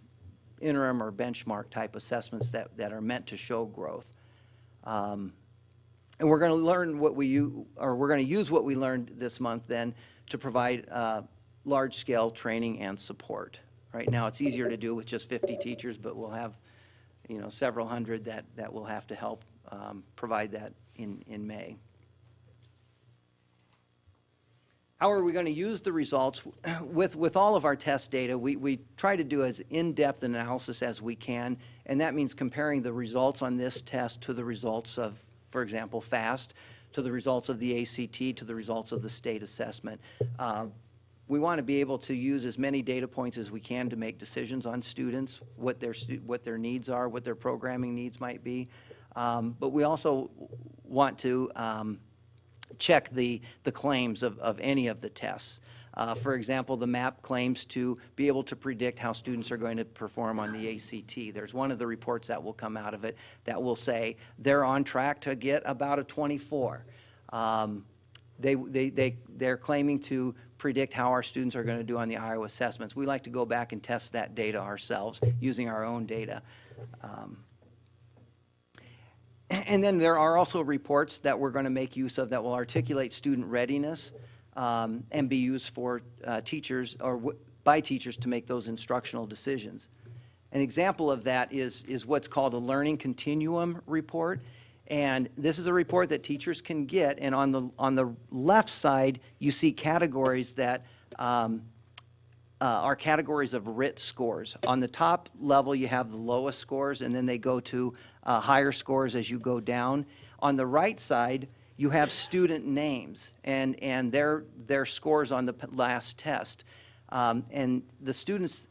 interim or benchmark type assessments that are meant to show growth. And we're going to learn what we're going to use what we learned this month then to provide large-scale training and support. Right now, it's easier to do with just 50 teachers, but we'll have, several hundred that will have to help provide that in May. How are we going to use the results? With all of our test data, we try to do as in-depth an analysis as we can, and that means comparing the results on this test to the results of, for example, FAST, to the results of the ACT, to the results of the state assessment. We want to be able to use as many data points as we can to make decisions on students, what their needs are, what their programming needs might be. But we also want to check the claims of any of the tests. For example, the MAP claims to be able to predict how students are going to perform on the ACT. There's one of the reports that will come out of it that will say they're on track to get about a 24. They're claiming to predict how our students are going to do on the Iowa assessments. We like to go back and test that data ourselves using our own data. And then there are also reports that we're going to make use of that will articulate student readiness and be used for teachers or by teachers to make those instructional decisions. An example of that is what's called a learning continuum report. And this is a report that teachers can get, and on the left side, you see categories that are categories of RIT scores. On the top level, you have the lowest scores, and then they go to higher scores as you go down. On the right side, you have student names and their scores on the last test. And the students'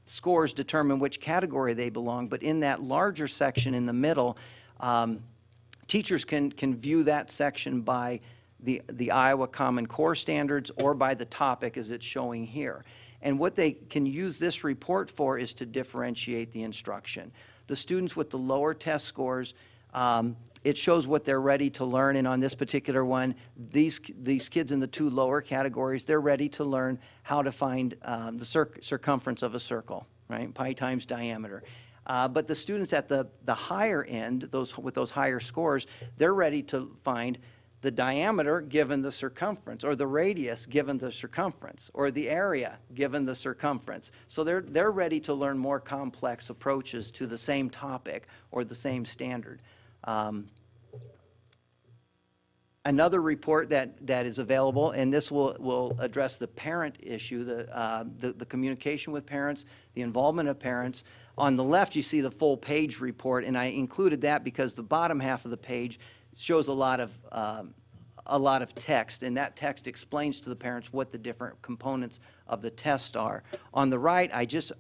scores determine which category they belong, but in that larger section in the middle, teachers can view that section by the Iowa Common Core standards or by the topic as it's showing here. And what they can use this report for is to differentiate the instruction. The students with the lower test scores, it shows what they're ready to learn, and on this particular one, these kids in the two lower categories, they're ready to learn how to find the circumference of a circle, right? Pi times diameter. But the students at the higher end, with those higher scores, they're ready to find the diameter given the circumference, or the radius given the circumference, or the area given the circumference. So they're ready to learn more complex approaches to the same topic or the same standard. Another report that is available, and this will address the parent issue, the communication with parents, the involvement of parents. On the left, you see the full page report, and I included that because the bottom half of the page shows a lot of text, and that text explains to the parents what the different components of the test are. On the right, I just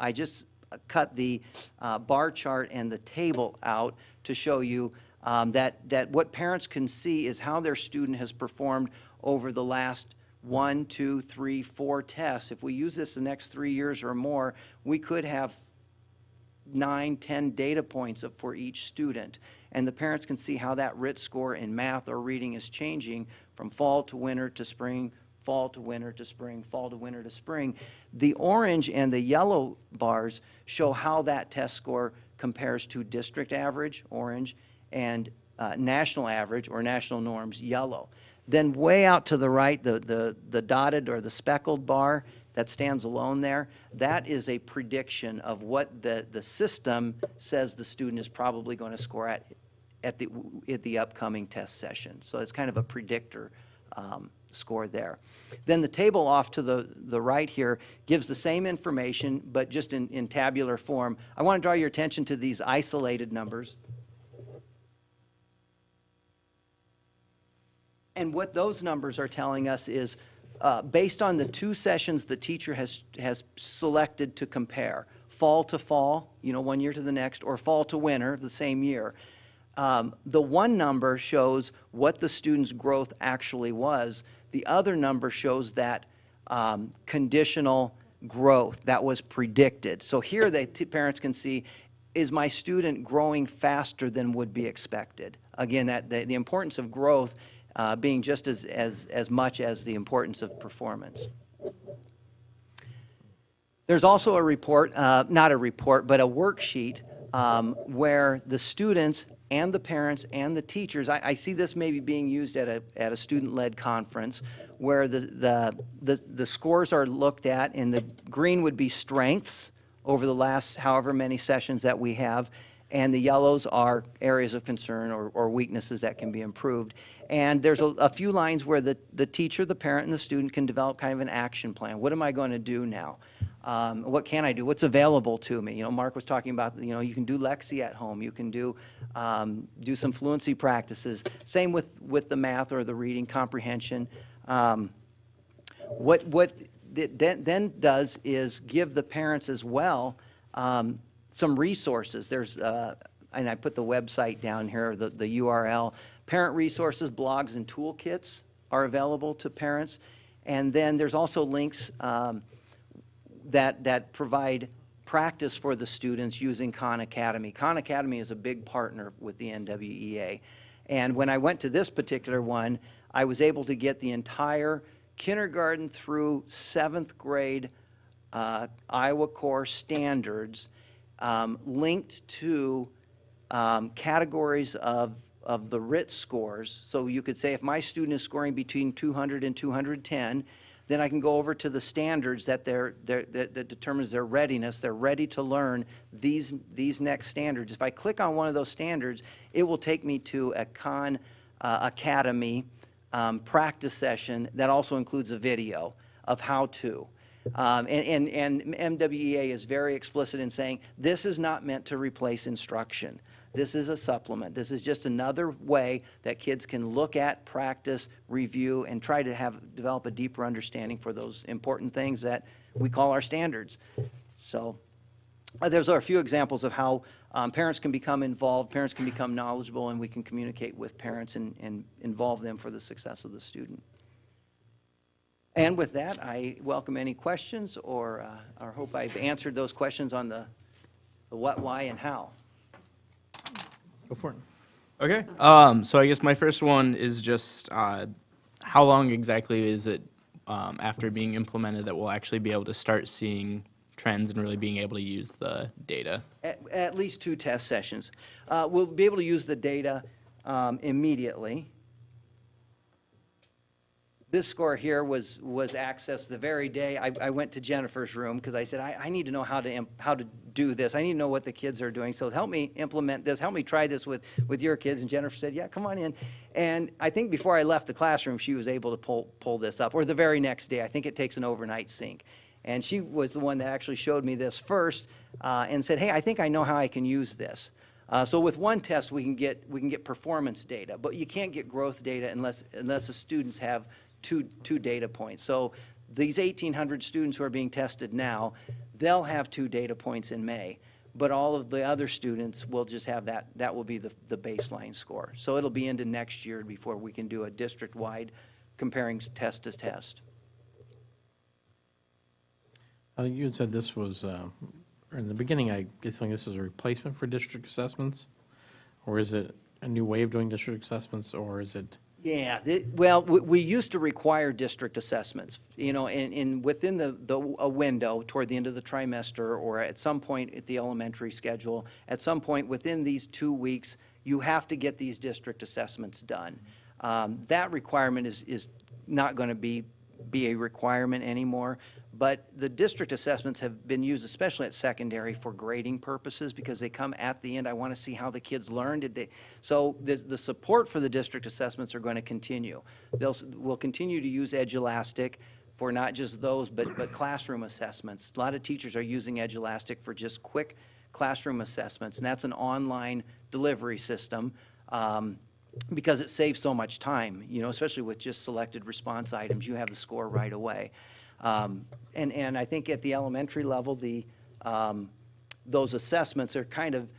cut the bar chart and the table out to show you that what parents can see is how their student has performed over the last 1, 2, 3, 4 tests. If we use this the next 3 years or more, we could have 9, 10 data points for each student. And the parents can see how that RIT score in math or reading is changing from fall to winter to spring, fall to winter to spring, fall to winter to spring. The orange and the yellow bars show how that test score compares to district average, orange, and national average or national norms, yellow. Then way out to the right, the dotted or the speckled bar that stands alone there, that is a prediction of what the system says the student is probably going to score at the upcoming test session. So it's kind of a predictor score there. Then the table off to the right here gives the same information, but just in tabular form. I want to draw your attention to these isolated numbers. And what those numbers are telling us is, based on the 2 sessions the teacher has selected to compare, fall to fall, 1 year to the next, or fall to winter, the same year, the one number shows what the student's growth actually was. The other number shows that conditional growth that was predicted. So here parents can see, is my student growing faster than would be expected? Again, the importance of growth being just as much as the importance of performance. There's also a report, not a report, but a worksheet where the students and the parents and the teachers, I see this maybe being used at a student-led conference, where the scores are looked at, and the green would be strengths over the last however many sessions that we have, and the yellows are areas of concern or weaknesses that can be improved. And there's a few lines where the teacher, the parent, and the student can develop kind of an action plan. What am I going to do now? What can I do? What's available to me? Mark was talking about, you can do Lexi at home. You can do some fluency practices. Same with the math or the reading comprehension. What it then does is give the parents as well some resources. There's and I put the website down here, the URL. Parent resources, blogs, and toolkits are available to parents. And then there's also links that provide practice for the students using Khan Academy. Khan Academy is a big partner with the NWEA. And when I went to this particular one, I was able to get the entire kindergarten through 7th grade Iowa Core standards linked to categories of the RIT scores. So you could say if my student is scoring between 200 and 210, then I can go over to the standards that that determines their readiness. They're ready to learn these next standards. If I click on one of those standards, it will take me to a Khan Academy practice session that also includes a video of how to. And MWEA is very explicit in saying this is not meant to replace instruction. This is a supplement. This is just another way that kids can look at, practice, review, and try to develop a deeper understanding for those important things that we call our standards. So there's a few examples of how parents can become involved, parents can become knowledgeable, and we can communicate with parents and involve them for the success of the student. And with that, I welcome any questions or hope I've answered those questions on the what, why, and how. Go for it. Okay. So I guess my first one is just how long exactly is it after being implemented that we'll actually be able to start seeing trends and really being able to use the data? At least 2 test sessions. We'll be able to use the data immediately. This score here was accessed the very day I went to Jennifer's room because I said, I need to know how to do this. I need to know what the kids are doing. So help me implement this. Help me try this with your kids. And Jennifer said, yeah, come on in. And I think before I left the classroom, she was able to pull this up. Or the very next day. I think it takes an overnight sync. And she was the one that actually showed me this first and said, hey, I think I know how I can use this. So with one test, we can get performance data. But you can't get growth data unless the students have two data points. So these 1,800 students who are being tested now, they'll have 2 data points in May, but all of the other students will just have that will be the baseline score. So it'll be into next year before we can do a district-wide comparing test to test. You had said this was, in the beginning, I think this is a replacement for district assessments, or is it a new way of doing district assessments, or is it? Yeah, well, we used to require district assessments, you know, within a window toward the end of the trimester or at some point at the elementary schedule, at some point within these 2 weeks, you have to get these district assessments done. That requirement is not going to be a requirement anymore, but the district assessments have been used, especially at secondary, for grading purposes because they come at the end. I want to see how the kids learned. So the support for the district assessments are going to continue. We'll continue to use EduElastic for not just those, but classroom assessments. A lot of teachers are using EduElastic for just quick classroom assessments, and that's an online delivery system. Because it saves so much time, you know, especially with just selected response items, you have the score right away. And I think at the elementary level, those assessments are kind of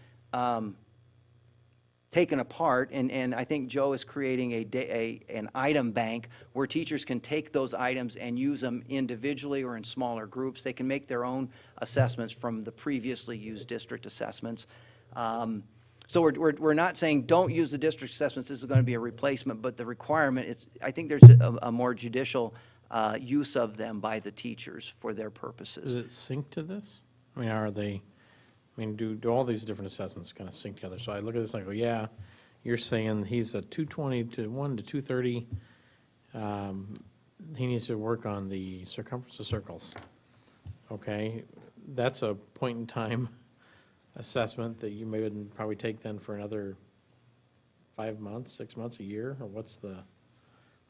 taken apart, and I think Joe is creating an item bank where teachers can take those items and use them individually or in smaller groups. They can make their own assessments from the previously used district assessments. So we're not saying don't use the district assessments, this is going to be a replacement, but the requirement, I think there's a more judicial use of them by the teachers for their purposes. Does it sync to this? I mean, do all these different assessments kind of sync together? So I look at this and I go, yeah, you're saying he's a 220 to 1 to 230. He needs to work on the circumference of circles. Okay, that's a point in time assessment that you may would probably take then for another 5 months, 6 months, a year, or what's the?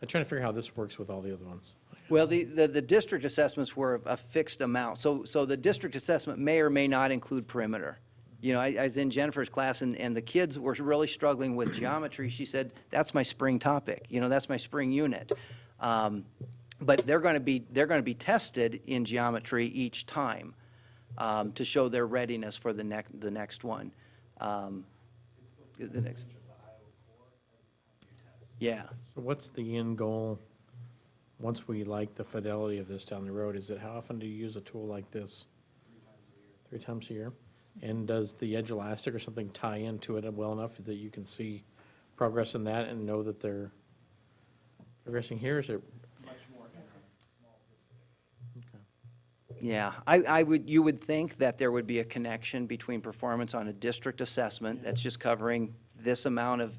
I'm trying to figure out how this works with all the other ones. Well, the district assessments were a fixed amount. So the district assessment may or may not include perimeter. You know, I was in Jennifer's class and the kids were really struggling with geometry. She said, that's my spring topic. You know, that's my spring unit. But they're going to be tested in geometry each time to show their readiness for the next one. The next. Yeah. So what's the end goal, once we like the fidelity of this down the road? Is it how often do you use a tool like this? 3 times a year? And does the Edge Elastic or something tie into it well enough that you can see progress in that and know that they're progressing here? Is it? Yeah, you would think that there would be a connection between performance on a district assessment that's just covering this amount of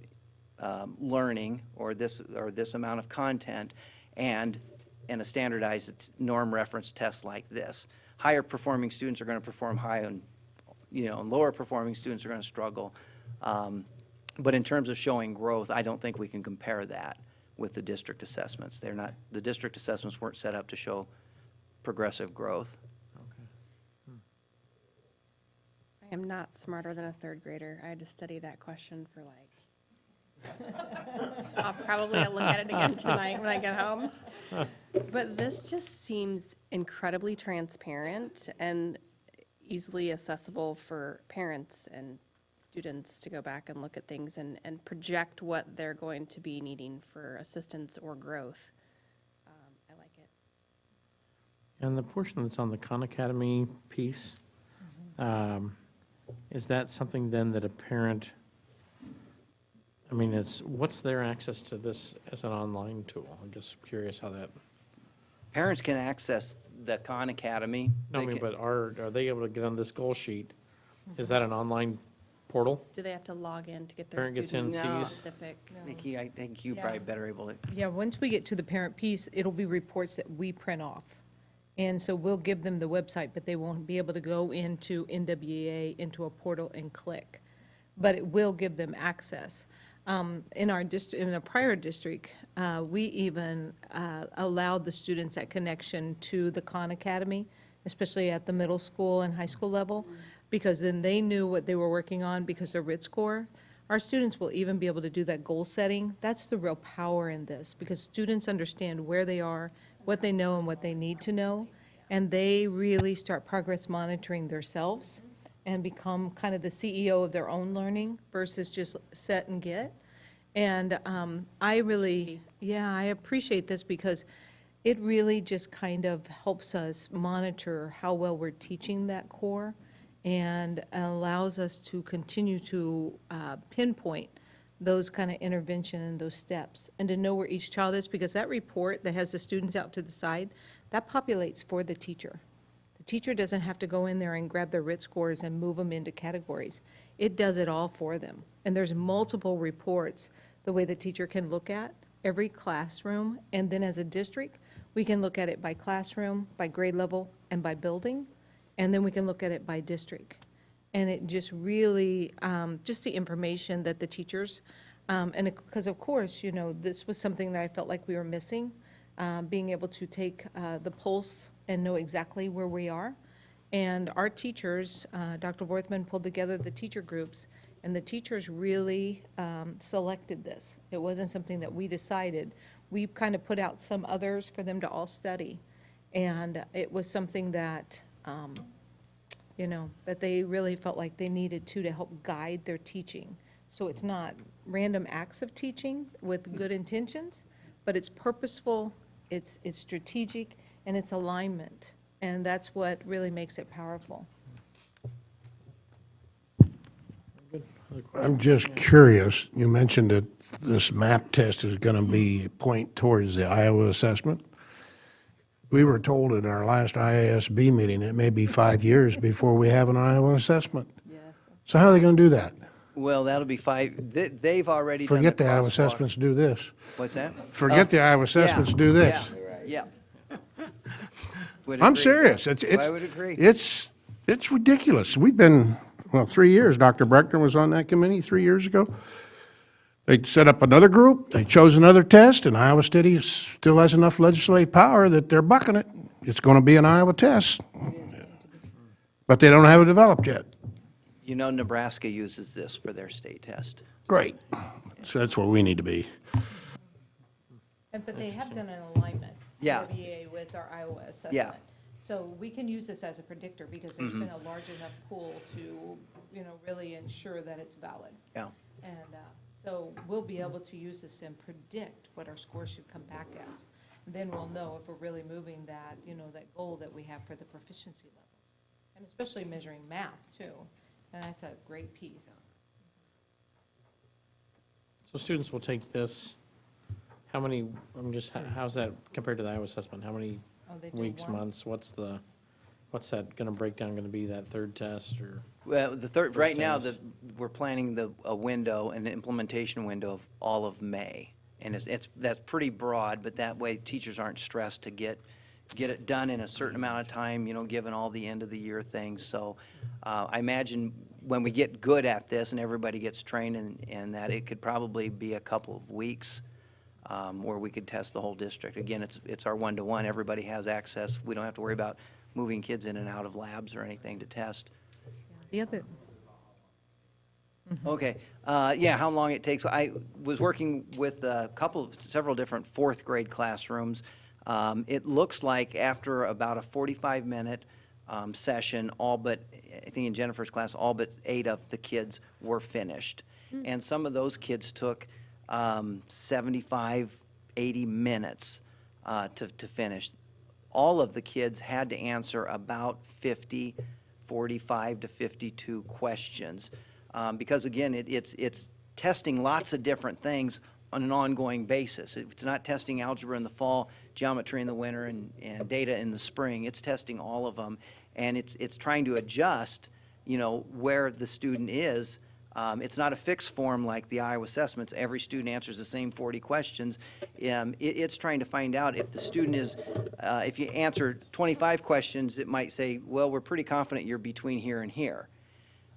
learning or this amount of content and a standardized norm reference test like this. Higher performing students are going to perform high and, and lower performing students are going to struggle. But in terms of showing growth, I don't think we can compare that with the district assessments. The district assessments weren't set up to show progressive growth. I am not smarter than a third grader. I had to study that question for I'll probably look at it again tonight when I get home. But this just seems incredibly transparent and easily accessible for parents and students to go back and look at things and project what they're going to be needing for assistance or growth. I like it. And the portion that's on the Khan Academy piece, is that something then that a parent, what's their access to this as an online tool? I'm just curious how that. Parents can access the Khan Academy. No, but are they able to get on this goal sheet? Is that an online portal? Do they have to log in to get their Parent gets in, student sees. specific? Nikki, I think you probably better able to. Yeah, once we get to the parent piece, it'll be reports that we print off. And so we'll give them the website, but they won't be able to go into NWEA, into a portal and click. But it will give them access. In a prior district, we even allowed the students that connection to the Khan Academy, especially at the middle school and high school level, because then they knew what they were working on because of RIT score. Our students will even be able to do that goal setting. That's the real power in this, because students understand where they are, what they know and what they need to know, and they really start progress monitoring themselves and become kind of the CEO of their own learning versus just set and get. And I appreciate this because it really just kind of helps us monitor how well we're teaching that core and allows us to continue to pinpoint those kind of intervention and those steps, and to know where each child is, because that report that has the students out to the side, that populates for the teacher. The teacher doesn't have to go in there and grab their RIT scores and move them into categories. It does it all for them. And there's multiple reports the way the teacher can look at every classroom, and then as a district, we can look at it by classroom, by grade level, and by building, and then we can look at it by district. And it just really, just the information that the teachers, and because of course, this was something that I felt like we were missing, being able to take the pulse and know exactly where we are. And our teachers, Dr. Worthman pulled together the teacher groups, and the teachers really selected this. It wasn't something that we decided. We kind of put out some others for them to all study. And it was something that, that they really felt like they needed to help guide their teaching. So it's not random acts of teaching with good intentions, but it's purposeful, it's strategic, and it's alignment. And that's what really makes it powerful. I'm just curious, you mentioned that this MAP test is going to be point towards the Iowa assessment. We were told at our last IASB meeting it may be 5 years before we have an Iowa assessment. Yes. So how are they going to do that? Well, that'll be 5, they've already done Forget the Iowa crosswalk. assessments, do this. What's that? Forget the Iowa assessments, do this. Yeah. Would I'm agree. serious. I would agree. It's ridiculous. We've been, 3 years. Dr. Breckner was on that committee 3 years ago. They set up another group, they chose another test, and Iowa City still has enough legislative power that they're bucking it. It's going to be an Iowa test. But they don't have it developed yet. Nebraska uses this for their state test. Great. So that's where we need to be. But they have done an alignment, Yeah. RBA with our Iowa assessment. Yeah. So we can use this as a predictor because there's been a large enough pool to, really ensure that it's valid. Yeah. And so we'll be able to use this and predict what our scores should come back as. Then we'll know if we're really moving that, that goal that we have for the proficiency levels. And especially measuring math, too. And that's a great piece. So students will take this, how many, how's that compared to the Iowa assessment? How many Oh, they do weeks, once? months, what's that gonna break down gonna be, that third test, or? Well, First right now, test. we're planning a window, an implementation window of all of May. And that's pretty broad, but that way teachers aren't stressed to get it done in a certain amount of time, given all the end of the year things. So I imagine when we get good at this and everybody gets trained and that it could probably be a couple of weeks where we could test the whole district. Again, it's our one-to-one. Everybody has access. We don't have to worry about moving kids in and out of labs or anything to test. The other, Okay, yeah, how long it takes. I was working with several different fourth grade classrooms. It looks like after about a 45-minute session, all but, I think in Jennifer's class, all but 8 of the kids were finished. And some of those kids took 75, 80 minutes to finish. All of the kids had to answer about 45 to 52 questions. Because again, it's testing lots of different things on an ongoing basis. It's not testing algebra in the fall, geometry in the winter, and data in the spring. It's testing all of them, and it's trying to adjust, where the student is. It's not a fixed form like the Iowa assessments. Every student answers the same 40 questions. It's trying to find out if the student is, if you answer 25 questions, it might say, well, we're pretty confident you're between here and here.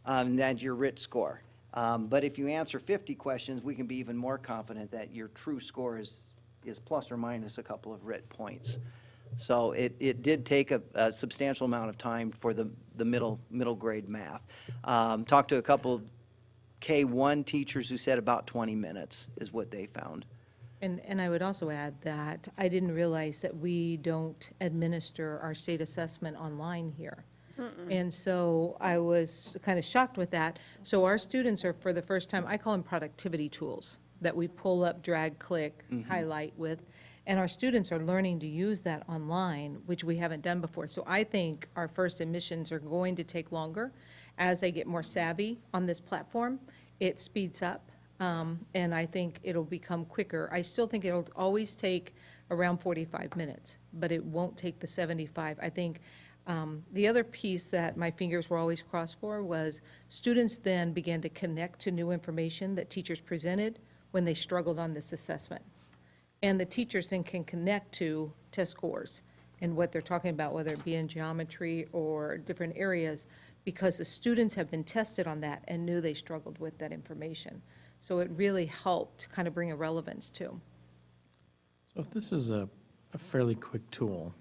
That's your RIT score. But if you answer 50 questions, we can be even more confident that your true score is plus or minus a couple of RIT points. So it did take a substantial amount of time for the middle grade math. Talked to a couple K1 teachers who said about 20 minutes is what they found. and I would also add that I didn't realize that we don't administer our state assessment online here. And so I was kind of shocked with that. So our students are, for the first time, I call them productivity tools, that we pull up, drag, click, highlight with. And our students are learning to use that online, which we haven't done before. So I think our first admissions are going to take longer. As they get more savvy on this platform, it speeds up, and I think it'll become quicker. I still think it'll always take around 45 minutes, but it won't take the 75. I think the other piece that my fingers were always crossed for was students then began to connect to new information that teachers presented when they struggled on this assessment. And the teachers then can connect to test scores and what they're talking about, whether it be in geometry or different areas, because the students have been tested on that and knew they struggled with that information. So it really helped kind of bring a relevance to. So if this is a fairly quick tool,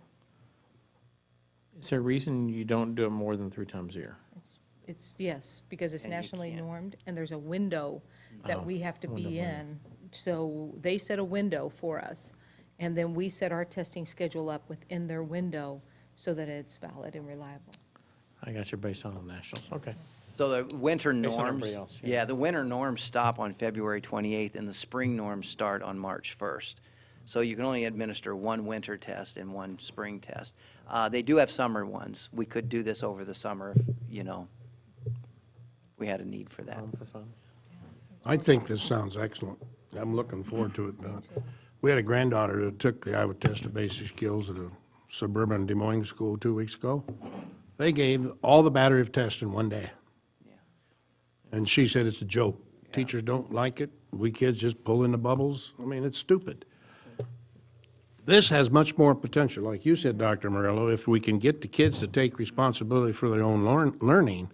is there a reason you don't do it more than 3 times a year? It's, yes, because it's And you nationally can't. normed, and there's a window that Oh, we have to window be for it. in. So they set a window for us, and then we set our testing schedule up within their window so that it's valid and reliable. I got you based on the nationals, okay. So the winter Based on norms, everybody else, yeah. yeah, the winter norms stop on February 28th, and the spring norms start on March 1st. So you can only administer 1 winter test and 1 spring test. They do have summer ones. We could do this over the summer, if, we had a need for that. Home for fun. I think this sounds excellent. I'm looking forward to it. We had a granddaughter who took the Iowa Test of Basic Skills at a suburban Des Moines school 2 weeks ago. They gave all the battery of tests in 1 day. Yeah. And she said it's a joke. Teachers don't like it. We kids just pull in the bubbles. I mean, it's stupid. This has much more potential. Like you said, Dr. Morello, if we can get the kids to take responsibility for their own learning,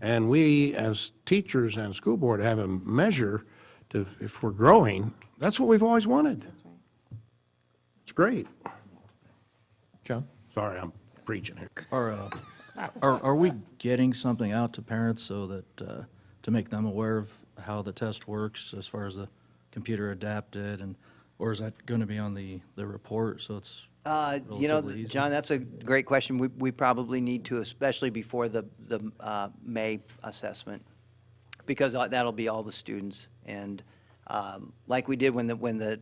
and we as teachers and school board have a measure to, if we're growing, that's what we've always wanted. It's great. John? Sorry, I'm preaching here. Are we getting something out to parents so that, to make them aware of how the test works as far as the computer adapted, and, or is that going to be on the report, so it's relatively easy? John, that's a great question. We probably need to, especially before the May assessment. because that'll be all the students. And like we did when the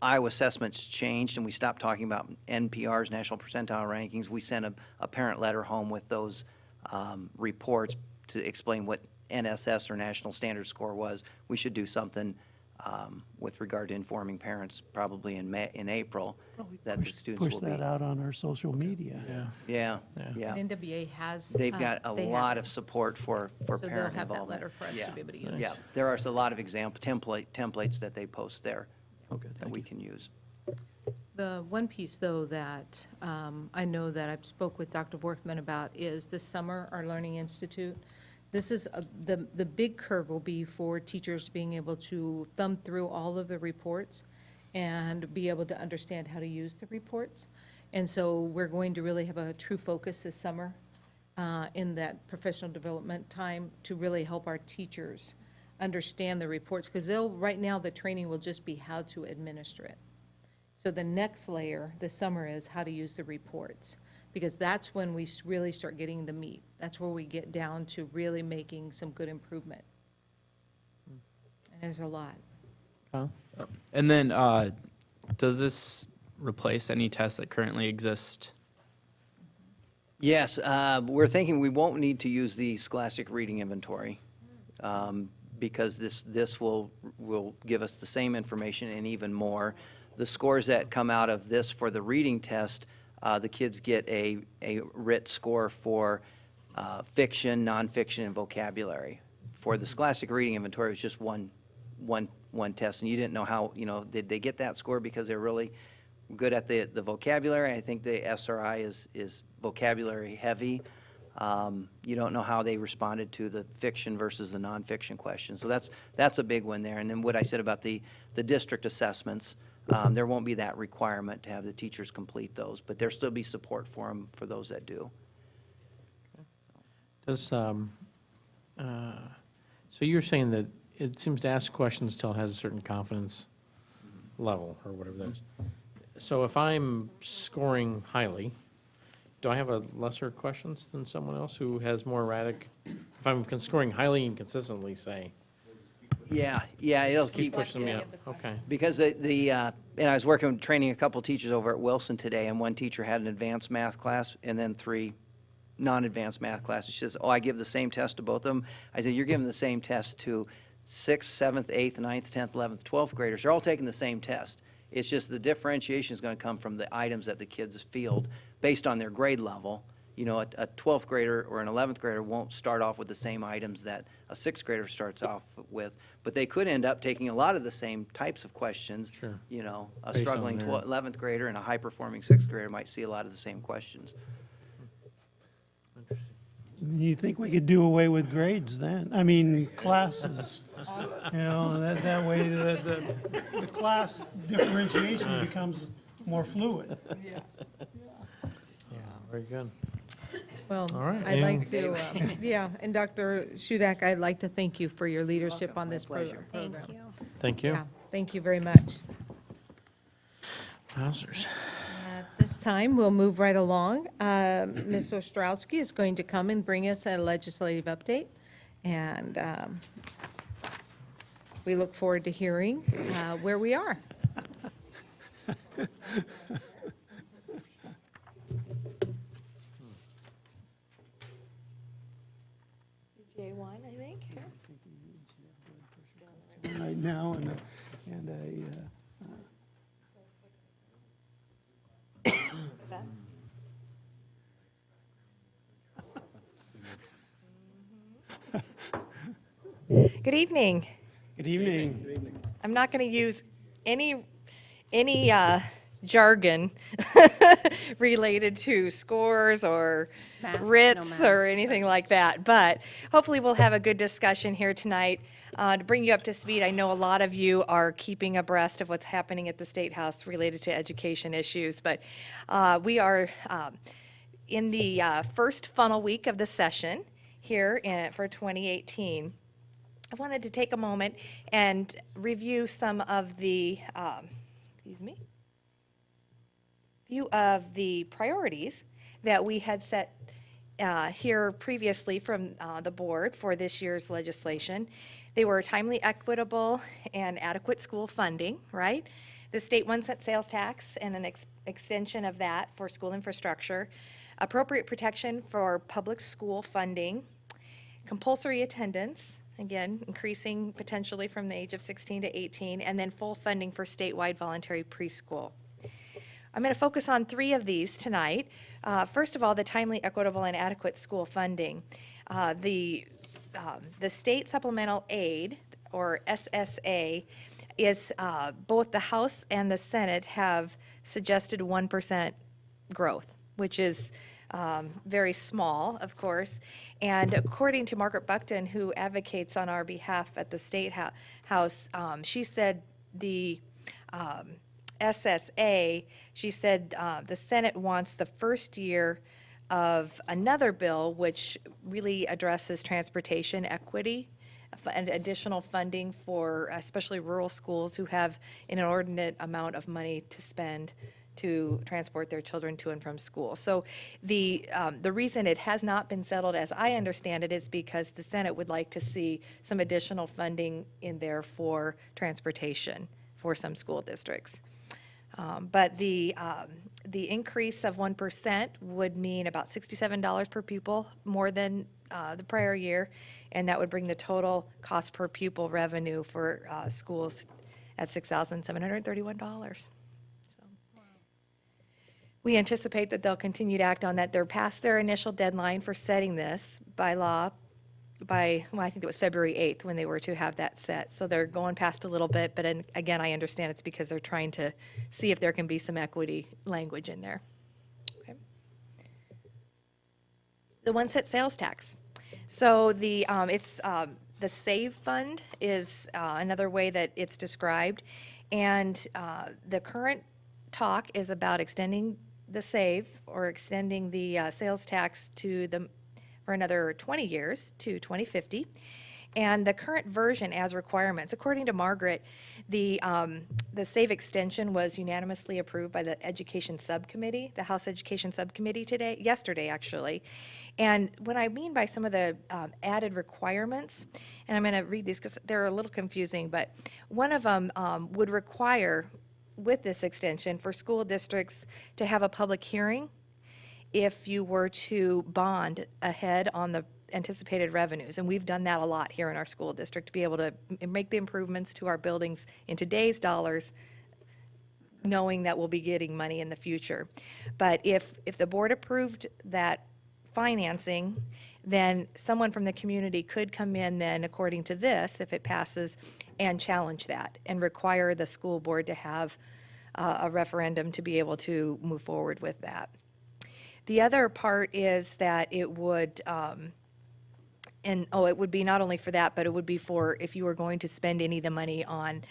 Iowa assessments changed and we stopped talking about NPRs, National Percentile Rankings, we sent a parent letter home with those reports to explain what NSS or National Standard Score was. We should do something with regard to informing parents probably in April that the students Push will be. that out on our social media. Yeah, yeah. NWA has. They've got a they have lot it. of support for So they'll parent have that involvement. letter for us to be able to use. Yeah, there are a lot of example templates that they post there Okay, that thank we you. can use. The one piece, though, that I know that I've spoke with Dr. Worthman about is this summer, our Learning Institute. This is, the big curve will be for teachers being able to thumb through all of the reports and be able to understand how to use the reports. And so we're going to really have a true focus this summer in that professional development time to really help our teachers understand the reports, because right now, the training will just be how to administer it. So the next layer this summer is how to use the reports, because that's when we really start getting the meat. That's where we get down to really making some good improvement. And there's a lot. Kyle? And then, does this replace any tests that currently exist? Yes, we're thinking we won't need to use the Scholastic Reading Inventory because this will give us the same information and even more. The scores that come out of this for the reading test, the kids get a RIT score for fiction, nonfiction, and vocabulary. For the Scholastic Reading Inventory, it was just one test, and you didn't know how, did they get that score because they're really good at the vocabulary? I think the SRI is vocabulary heavy. You don't know how they responded to the fiction versus the nonfiction questions. So that's a big one there. And then what I said about the district assessments, there won't be that requirement to have the teachers complete those, but there'll still be support for them for those that do. Does, so you're saying that it seems to ask questions till it has a certain confidence level, or whatever that is. So if I'm scoring highly, do I have a lesser questions than someone else who has more erratic? If I'm scoring highly and consistently, say, Yeah, it'll keep pushing me up, okay. because and I was training a couple teachers over at Wilson today, and one teacher had an advanced math class and then 3 non-advanced math classes. She says, I give the same test to both of them. I said, you're giving the same test to 6th, 7th, 8th, 9th, 10th, 11th, 12th graders. They're all taking the same test. It's just the differentiation is going to come from the items that the kids field based on their grade level. A 12th grader or an 11th grader won't start off with the same items that a 6th grader starts off with, but they could end up taking a lot of the same types of questions. Sure. A Based on struggling their- 11th grader and a high-performing 6th grader might see a lot of the same questions. You think we could do away with grades then? I mean, classes, that way the class differentiation becomes more fluid. Yeah, very good. Well, All right, I'd like anyone- to, and Dr. Shudak, I'd like to thank you for your leadership on this pleasure. program. Thank you. Thank you. Yeah, thank you very much. Wowzers. At this time, we'll move right along. Ms. Ostrowski is going to come and bring us a legislative update, and we look forward to hearing where we are. J1, I think. Right now, and Good evening. good evening. I'm not going to use any jargon related to scores or Math, no writs math. or anything like that, but hopefully we'll have a good discussion here tonight. To bring you up to speed, I know a lot of you are keeping abreast of what's happening at the State House related to education issues, but we are in the first funnel week of the session here for 2018. I wanted to take a moment and review some of the, few of the priorities that we had set here previously from the board for this year's legislation. They were timely, equitable, and adequate school funding, right? The state 1-cent sales tax and an extension of that for school infrastructure, appropriate protection for public school funding, compulsory attendance, again, increasing potentially from the age of 16 to 18, and then full funding for statewide voluntary preschool. I'm going to focus on 3 of these tonight. First of all, the timely, equitable, and adequate school funding. The state supplemental aid, or SSA, is both the House and the Senate have suggested 1% growth, which is very small, of course. And according to Margaret Buckton, who advocates on our behalf at the State House, she said the SSA, she said the Senate wants the first year of another bill which really addresses transportation equity and additional funding for especially rural schools who have an inordinate amount of money to spend to transport their children to and from school. So the reason it has not been settled, as I understand it, is because the Senate would like to see some additional funding in there for transportation for some school districts. But the increase of 1% would mean about $67 per pupil more than the prior year, and that would bring the total cost per pupil revenue for schools at $6,731. We anticipate that they'll continue to act on that. They're past their initial deadline for setting this by law by, well, I think it was February 8th when they were to have that set. So they're going past a little bit, but again, I understand it's because they're trying to see if there can be some equity language in there. Okay. The 1-cent sales tax. So the SAVE fund is another way that it's described, and the current talk is about extending the SAVE or extending the sales tax to for another 20 years to 2050. And the current version as requirements, according to Margaret, the SAVE extension was unanimously approved by the Education Subcommittee, the House Education Subcommittee yesterday actually. And what I mean by some of the added requirements, and I'm going to read these because they're a little confusing, but one of them would require, with this extension, for school districts to have a public hearing if you were to bond ahead on the anticipated revenues. And we've done that a lot here in our school district to be able to make the improvements to our buildings in today's dollars, knowing that we'll be getting money in the future. But if the board approved that financing, then someone from the community could come in then, according to this, if it passes, and challenge that and require the school board to have a referendum to be able to move forward with that. The other part is that it would, it would be not only for that, but it would be for if you were going to spend any of the money on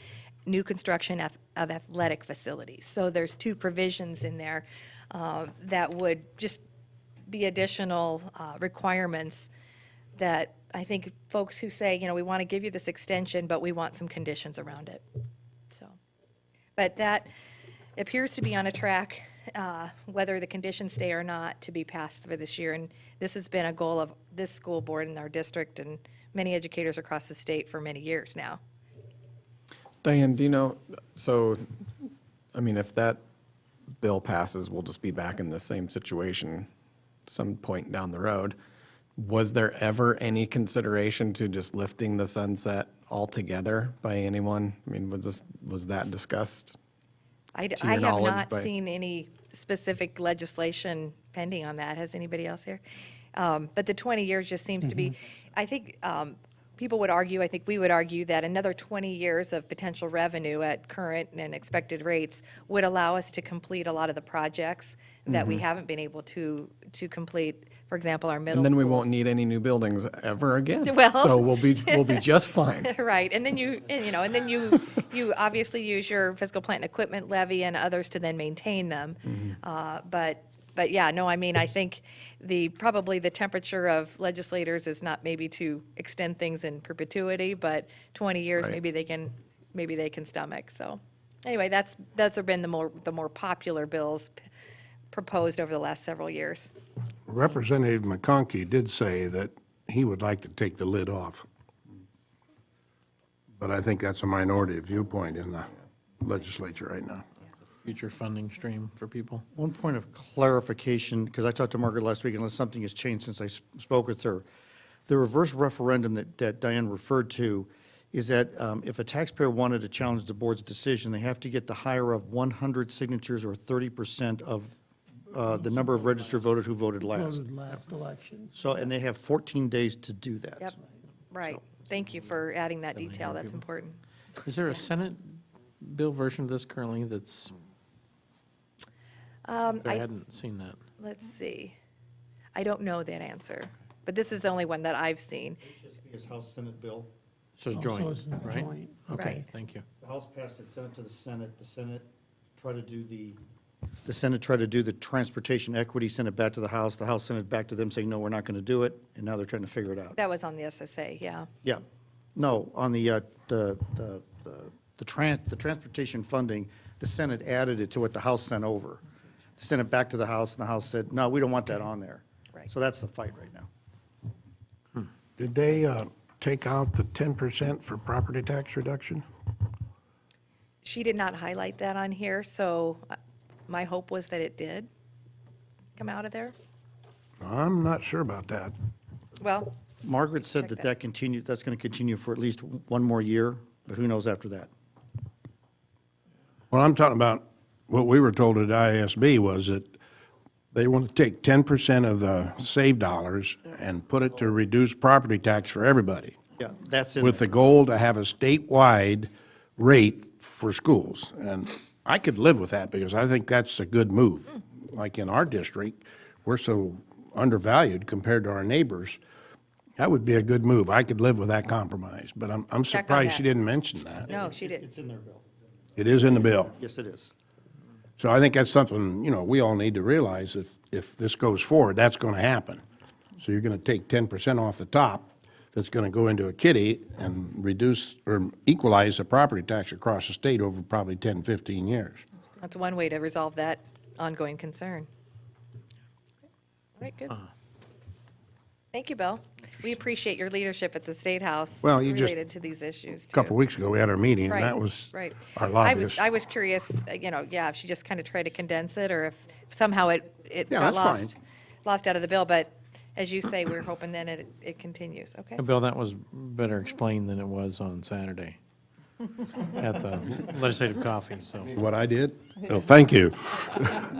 new construction of athletic facilities. So there's 2 provisions in there that would just be additional requirements that I think folks who say, you know, we want to give you this extension, but we want some conditions around it. So, but that appears to be on a track, whether the conditions stay or not, to be passed for this year. And this has been a goal of this school board in our district and many educators across the state for many years now. Diane, do you know, so, I mean, if that bill passes, we'll just be back in the same situation some point down the road. Was there ever any consideration to just lifting the sunset altogether by anyone? I mean, was that discussed? I to your have knowledge not seen any specific legislation pending on that. Has anybody else here? But the 20 years just seems to be, I think people would argue, I think we would argue that another 20 years of potential revenue at current and expected rates would allow us to complete a lot of the projects that we haven't been able to complete. For example, our middle And then we schools. won't need any new buildings ever again. Well- So we'll be just fine. Right, and then you obviously use your physical plant and equipment levy and others to then maintain them. But yeah, no, I mean, I think probably the temperature of legislators is not maybe to extend things in perpetuity, but 20 years, Right. maybe they can stomach, so. Anyway, that's have been the more popular bills proposed over the last several years. Representative McConkey did say that he would like to take the lid off. But I think that's a minority viewpoint in the legislature right now. Future funding stream for people. One point of clarification, because I talked to Margaret last week, unless something has changed since I spoke with her. The reverse referendum that Diane referred to is that if a taxpayer wanted to challenge the board's decision, they have to get the higher of 100 signatures or 30% of the number of registered voters who voted last. Voted last election. So, and they have 14 days to do that. Yep, right. Thank you for adding that detail. That's important. Is there a Senate bill version of this currently that's, I hadn't seen that. Let's see. I don't know that answer, but this is the only one that I've seen. Is House Senate bill. So it's Oh, joint, so it's right? joint. Okay, Right. thank you. The House passed it, sent it to the Senate tried to do the Senate tried to do the transportation equity, sent it back to the House sent it back to them saying, no, we're not going to do it, and now they're trying to figure it out. That was on the SSA, yeah. Yeah, no, on the transportation funding, the Senate added it to what the House sent over. Sent it back to the House, and the House said, no, we don't want that on there. Right. So that's the fight right now. Did they take out the 10% for property tax reduction? She did not highlight that on here, so my hope was that it did come out of there. I'm not sure about that. Well, Margaret said Check that that. that's going to continue for at least one more year, but who knows after that? Well, I'm talking about, what we were told at ISB was that they want to take 10% of the save dollars and put it to reduce property tax for everybody, Yeah, that's in with the there. goal to have a statewide rate for schools. And I could live with that because I think that's a good move. Like in our district, we're so undervalued compared to our neighbors. That would be a good move. I could live with that compromise, but I'm Check on surprised she that. didn't mention that. no, she didn't. It's in their bill. It is in the bill. Yes, it is. So I think that's something, we all need to realize if this goes forward, that's going to happen. So you're going to take 10% off the top that's going to go into a kitty and reduce or equalize the property tax across the state over probably 10, 15 years. That's one way to resolve that ongoing concern. All right, good. Thank you, Bill. We appreciate your leadership at the State House Well, you just- related to these issues, A too. couple of weeks ago, we had our meeting, and Right, that was right. our lobbyist. I was curious, if she just kind of tried to condense it, or if somehow it Yeah, got that's fine. lost out of the bill, but as you say, we're hoping then it continues, okay? Bill, that was better explained than it was on Saturday at the legislative coffee, so. What I did? Oh, thank you.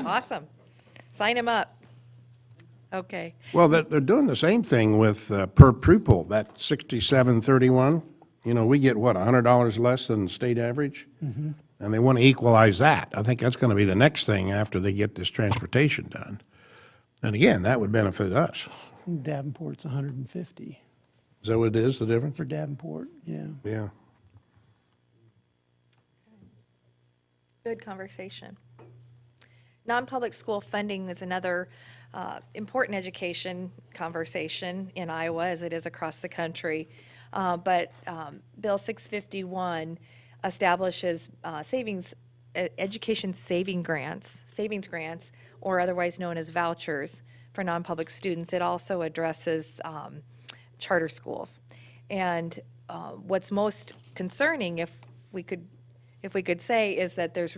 Awesome. Sign him up. Okay, Well, they're doing the same thing with per pupil, that 6731. We get, what, $100 less than the state average? And they want to equalize that. I think that's going to be the next thing after they get this transportation done. And again, that would benefit us. Davenport's 150 Is that what it is, the difference? for Davenport, yeah. Yeah. good conversation. Non-public school funding is another important education conversation in Iowa, as it is across the country. But Bill 651 establishes education savings grants, or otherwise known as vouchers for non-public students. It also addresses charter schools. And what's most concerning, if we could say, is that there's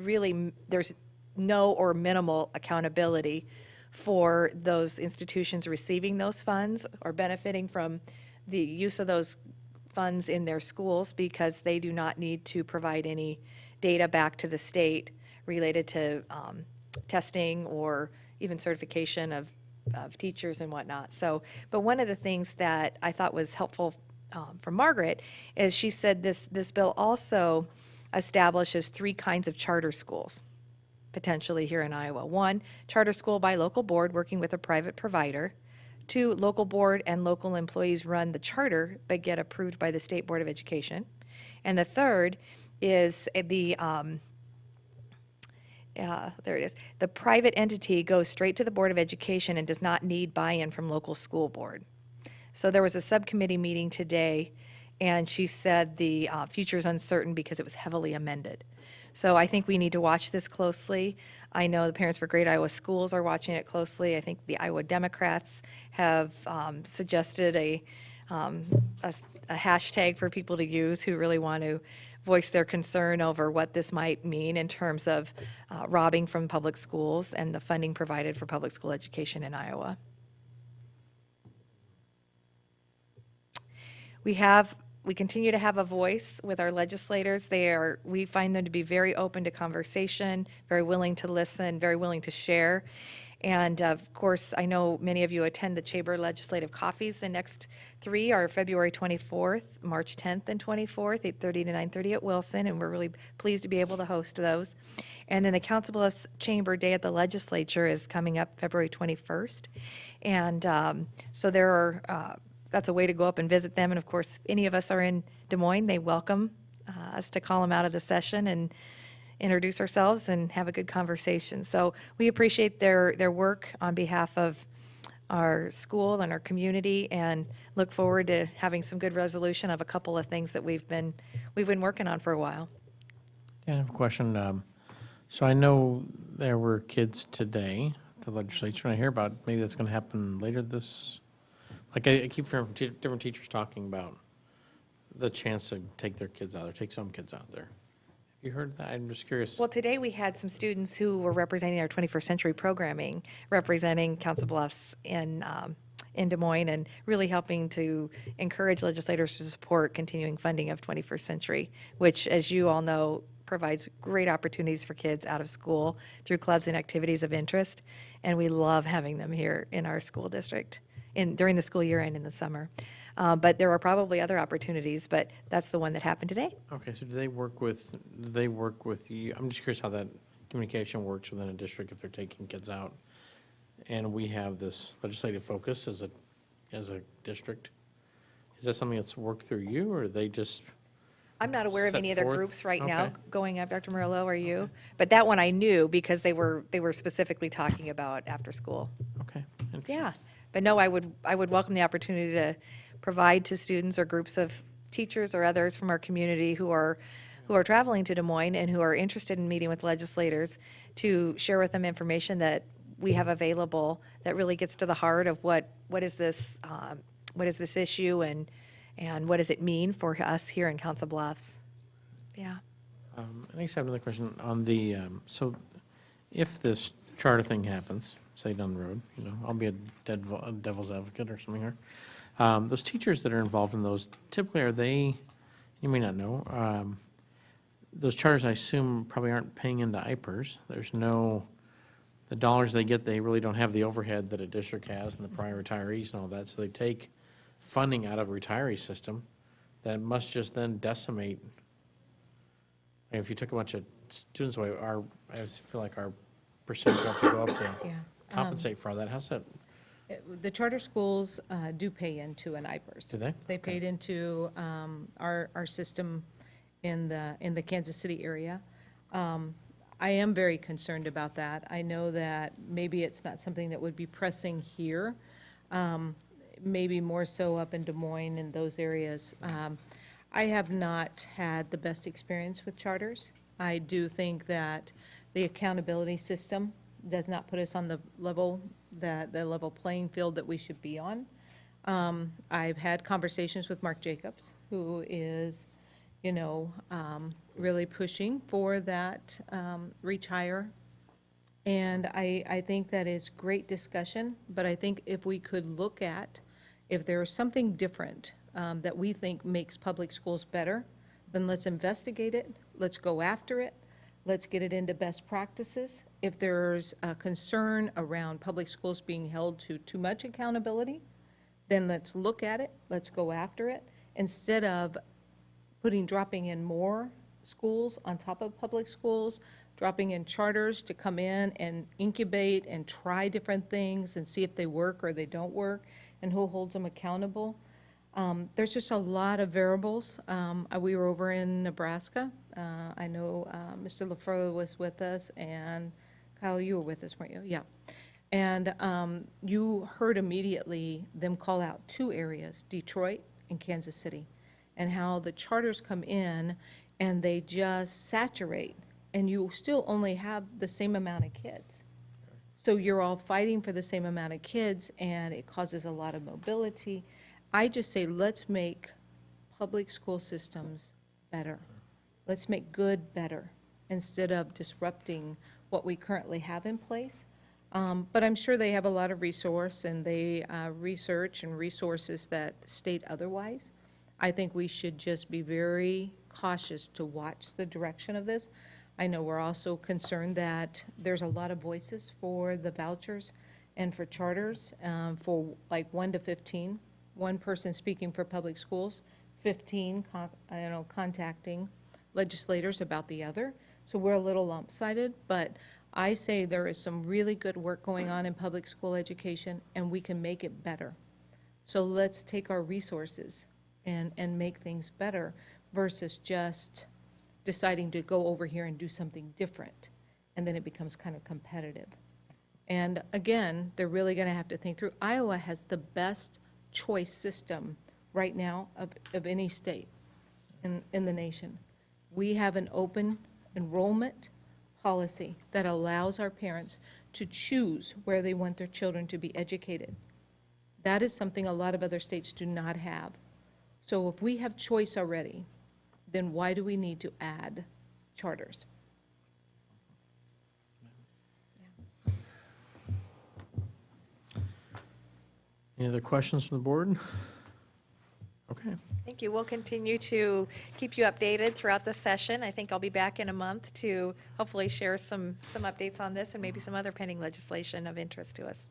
no or minimal accountability for those institutions receiving those funds or benefiting from the use of those funds in their schools, because they do not need to provide any data back to the state related to testing or even certification of teachers and whatnot. So, but one of the things that I thought was helpful from Margaret is she said this bill also establishes 3 kinds of charter schools potentially here in Iowa. 1, charter school by local board working with a private provider. 2, local board and local employees run the charter but get approved by the State Board of Education. And the third is the private entity goes straight to the Board of Education and does not need buy-in from local school board. So there was a subcommittee meeting today, and she said the future is uncertain because it was heavily amended. So I think we need to watch this closely. I know the Parents for Great Iowa Schools are watching it closely. I think the Iowa Democrats have suggested a hashtag for people to use who really want to voice their concern over what this might mean in terms of robbing from public schools and the funding provided for public school education in Iowa. We continue to have a voice with our legislators. We find them to be very open to conversation, very willing to listen, very willing to share. And of course, I know many of you attend the Chamber Legislative Coffees. The next three are February 24th, March 10th and 24th, 8:30 to 9:30 at Wilson, and we're really pleased to be able to host those. And then the Council Bluffs Chamber Day at the Legislature is coming up February 21st. And so that's a way to go up and visit them. And of course, if any of us are in Des Moines, they welcome us to call them out of the session and introduce ourselves and have a good conversation. So we appreciate their work on behalf of our school and our community, and look forward to having some good resolution of a couple of things that we've been working on for a while. Yeah, I have a question. So I know there were kids today at the legislature, and I hear about maybe that's going to happen later this. Like I keep hearing from different teachers talking about the chance to take their kids out there, take some kids out there. Have you heard that? I'm just curious. Well, today we had some students who were representing our 21st century programming, representing Council Bluffs in Des Moines, and really helping to encourage legislators to support continuing funding of 21st century, which, as you all know, provides great opportunities for kids out of school through clubs and activities of interest. And we love having them here in our school district during the school year and in the summer. But there are probably other opportunities, but that's the one that happened today. Okay, so do they work with you? I'm just curious how that communication works within a district if they're taking kids out. And we have this legislative focus as a district. Is that something that's worked through you, or are they just? I'm not aware of set any other forth? groups right now Okay. going up. Dr. Murillo, are you? But that one I knew because they were specifically talking about after school. Okay, interesting. Yeah, but no, I would welcome the opportunity to provide to students or groups of teachers or others from our community who are traveling to Des Moines and who are interested in meeting with legislators to share with them information that we have available that really gets to the heart of what is this issue and what does it mean for us here in Council Bluffs. Yeah. I guess I have another question on the, so if this charter thing happens, say down the road, I'll be a devil's advocate or something here. Those teachers that are involved in those, typically are they, you may not know, those charters I assume probably aren't paying into IPERS. The dollars they get, they really don't have the overhead that a district has and the prior retirees and all that. So they take funding out of a retiree system that must just then decimate. If you took a bunch of students away, I just feel like our percentage has to go up to Yeah. compensate for all that. How's that? The charter schools do pay into an IPERS. Do they? They paid into our system in the Kansas City area. I am very concerned about that. I know that maybe it's not something that would be pressing here, maybe more so up in Des Moines and those areas. I have not had the best experience with charters. I do think that the accountability system does not put us on the level playing field that we should be on. I've had conversations with Mark Jacobs, who is, really pushing for that reach higher. And I think that is great discussion, but I think if we could look at, if there is something different that we think makes public schools better, then let's investigate it, let's go after it, let's get it into best practices. If there's a concern around public schools being held to too much accountability, then let's look at it, let's go after it, instead of dropping in more schools on top of public schools, dropping in charters to come in and incubate and try different things and see if they work or they don't work, and who holds them accountable. There's just a lot of variables. We were over in Nebraska. I know Mr. LaFleur was with us, and Kyle, you were with us, weren't you? Yeah. And you heard immediately them call out two areas, Detroit and Kansas City. and how the charters come in and they just saturate, and you still only have the same amount of kids. So you're all fighting for the same amount of kids, and it causes a lot of mobility. I just say, let's make public school systems better. Let's make good better, instead of disrupting what we currently have in place. But I'm sure they have a lot of resource, and they research and resources that state otherwise. I think we should just be very cautious to watch the direction of this. I know we're also concerned that there's a lot of voices for the vouchers and for charters, for like 1 to 15, one person speaking for public schools, 15 contacting legislators about the other. So we're a little lopsided, but I say there is some really good work going on in public school education, and we can make it better. So let's take our resources and make things better versus just deciding to go over here and do something different, and then it becomes kind of competitive. And again, they're really going to have to think through. Iowa has the best choice system right now of any state in the nation. We have an open enrollment policy that allows our parents to choose where they want their children to be educated. That is something a lot of other states do not have. So if we have choice already, then why do we need to add charters? Any other questions from the board? Okay. Thank you. We'll continue to keep you updated throughout the session. I think I'll be back in a month to hopefully share some updates on this and maybe some other pending legislation of interest to us.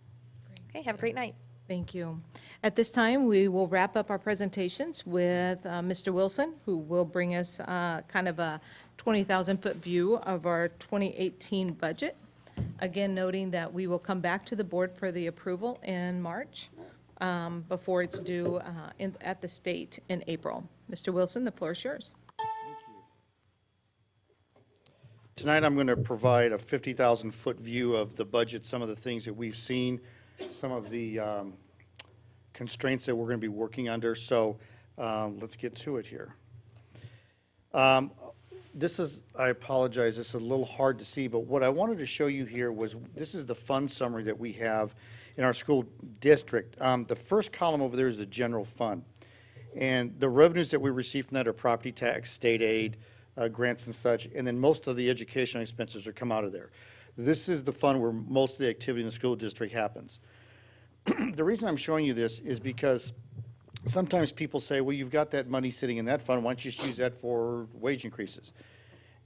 Okay, have a great night. Thank you. At this time, we will wrap up our presentations with Mr. Wilson, who will bring us kind of a 20,000-foot view of our 2018 budget. Again, noting that we will come back to the board for the approval in March before it's due at the state in April. Mr. Wilson, the floor is yours. Tonight, I'm going to provide a 50,000-foot view of the budget, some of the things that we've seen, some of the constraints that we're going to be working under. So let's get to it here. This is, I apologize, this is a little hard to see, but what I wanted to show you here was, this is the fund summary that we have in our school district. The first column over there is the general fund. And the revenues that we receive from that are property tax, state aid, grants and such, and then most of the educational expenses are come out of there. This is the fund where most of the activity in the school district happens. The reason I'm showing you this is because sometimes people say, well, you've got that money sitting in that fund, why don't you just use that for wage increases?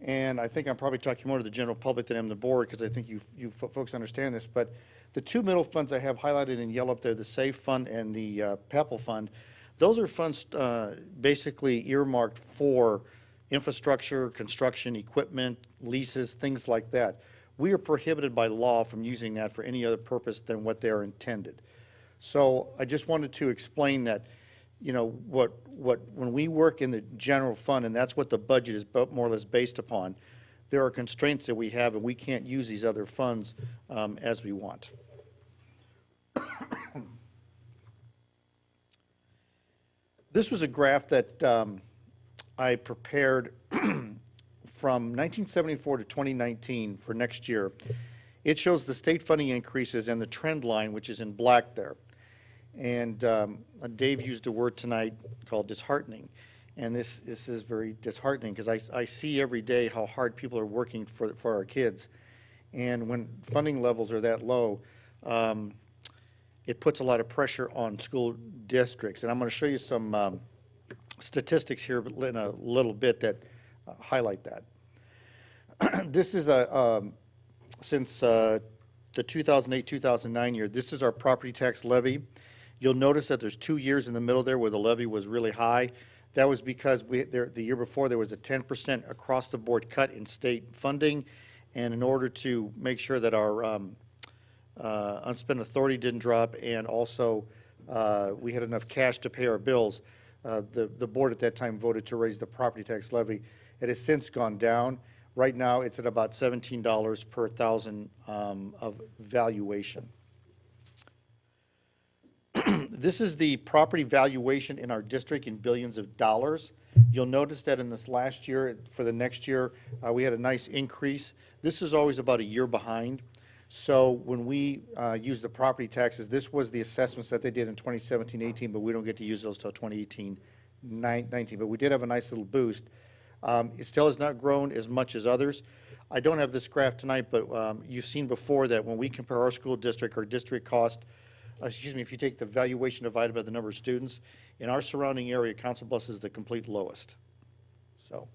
And I think I'm probably talking more to the general public than I'm the board, because I think you folks understand this, but the two middle funds I have highlighted in yellow up there, the SAVE Fund and the PEPAL Fund, those are funds basically earmarked for infrastructure, construction, equipment, leases, things like that. We are prohibited by law from using that for any other purpose than what they are intended. So I just wanted to explain that, you know, when we work in the general fund, and that's what the budget is more or less based upon, there are constraints that we have, and we can't use these other funds as we want. This was a graph that I prepared from 1974 to 2019 for next year. It shows the state funding increases and the trend line, which is in black there. And Dave used a word tonight called disheartening. And this is very disheartening, because I see every day how hard people are working for our kids. And when funding levels are that low, it puts a lot of pressure on school districts. And I'm going to show you some statistics here in a little bit that highlight that. This is since the 2008-2009 year, this is our property tax levy. You'll notice that there's 2 years in the middle there where the levy was really high. That was because the year before there was a 10% across-the-board cut in state funding, and in order to make sure that our unspent authority didn't drop, and also we had enough cash to pay our bills, the board at that time voted to raise the property tax levy. It has since gone down. Right now, it's at about $17 per thousand of valuation. This is the property valuation in our district in billions of dollars. You'll notice that in this last year, for the next year, we had a nice increase. This is always about a year behind. So when we use the property taxes, this was the assessments that they did in 2017-18, but we don't get to use those till 2018-19. But we did have a nice little boost. It still has not grown as much as others. I don't have this graph tonight, but you've seen before that when we compare our school district, our district cost, if you take the valuation divided by the number of students, in our surrounding area, Council Bluffs is the complete lowest. So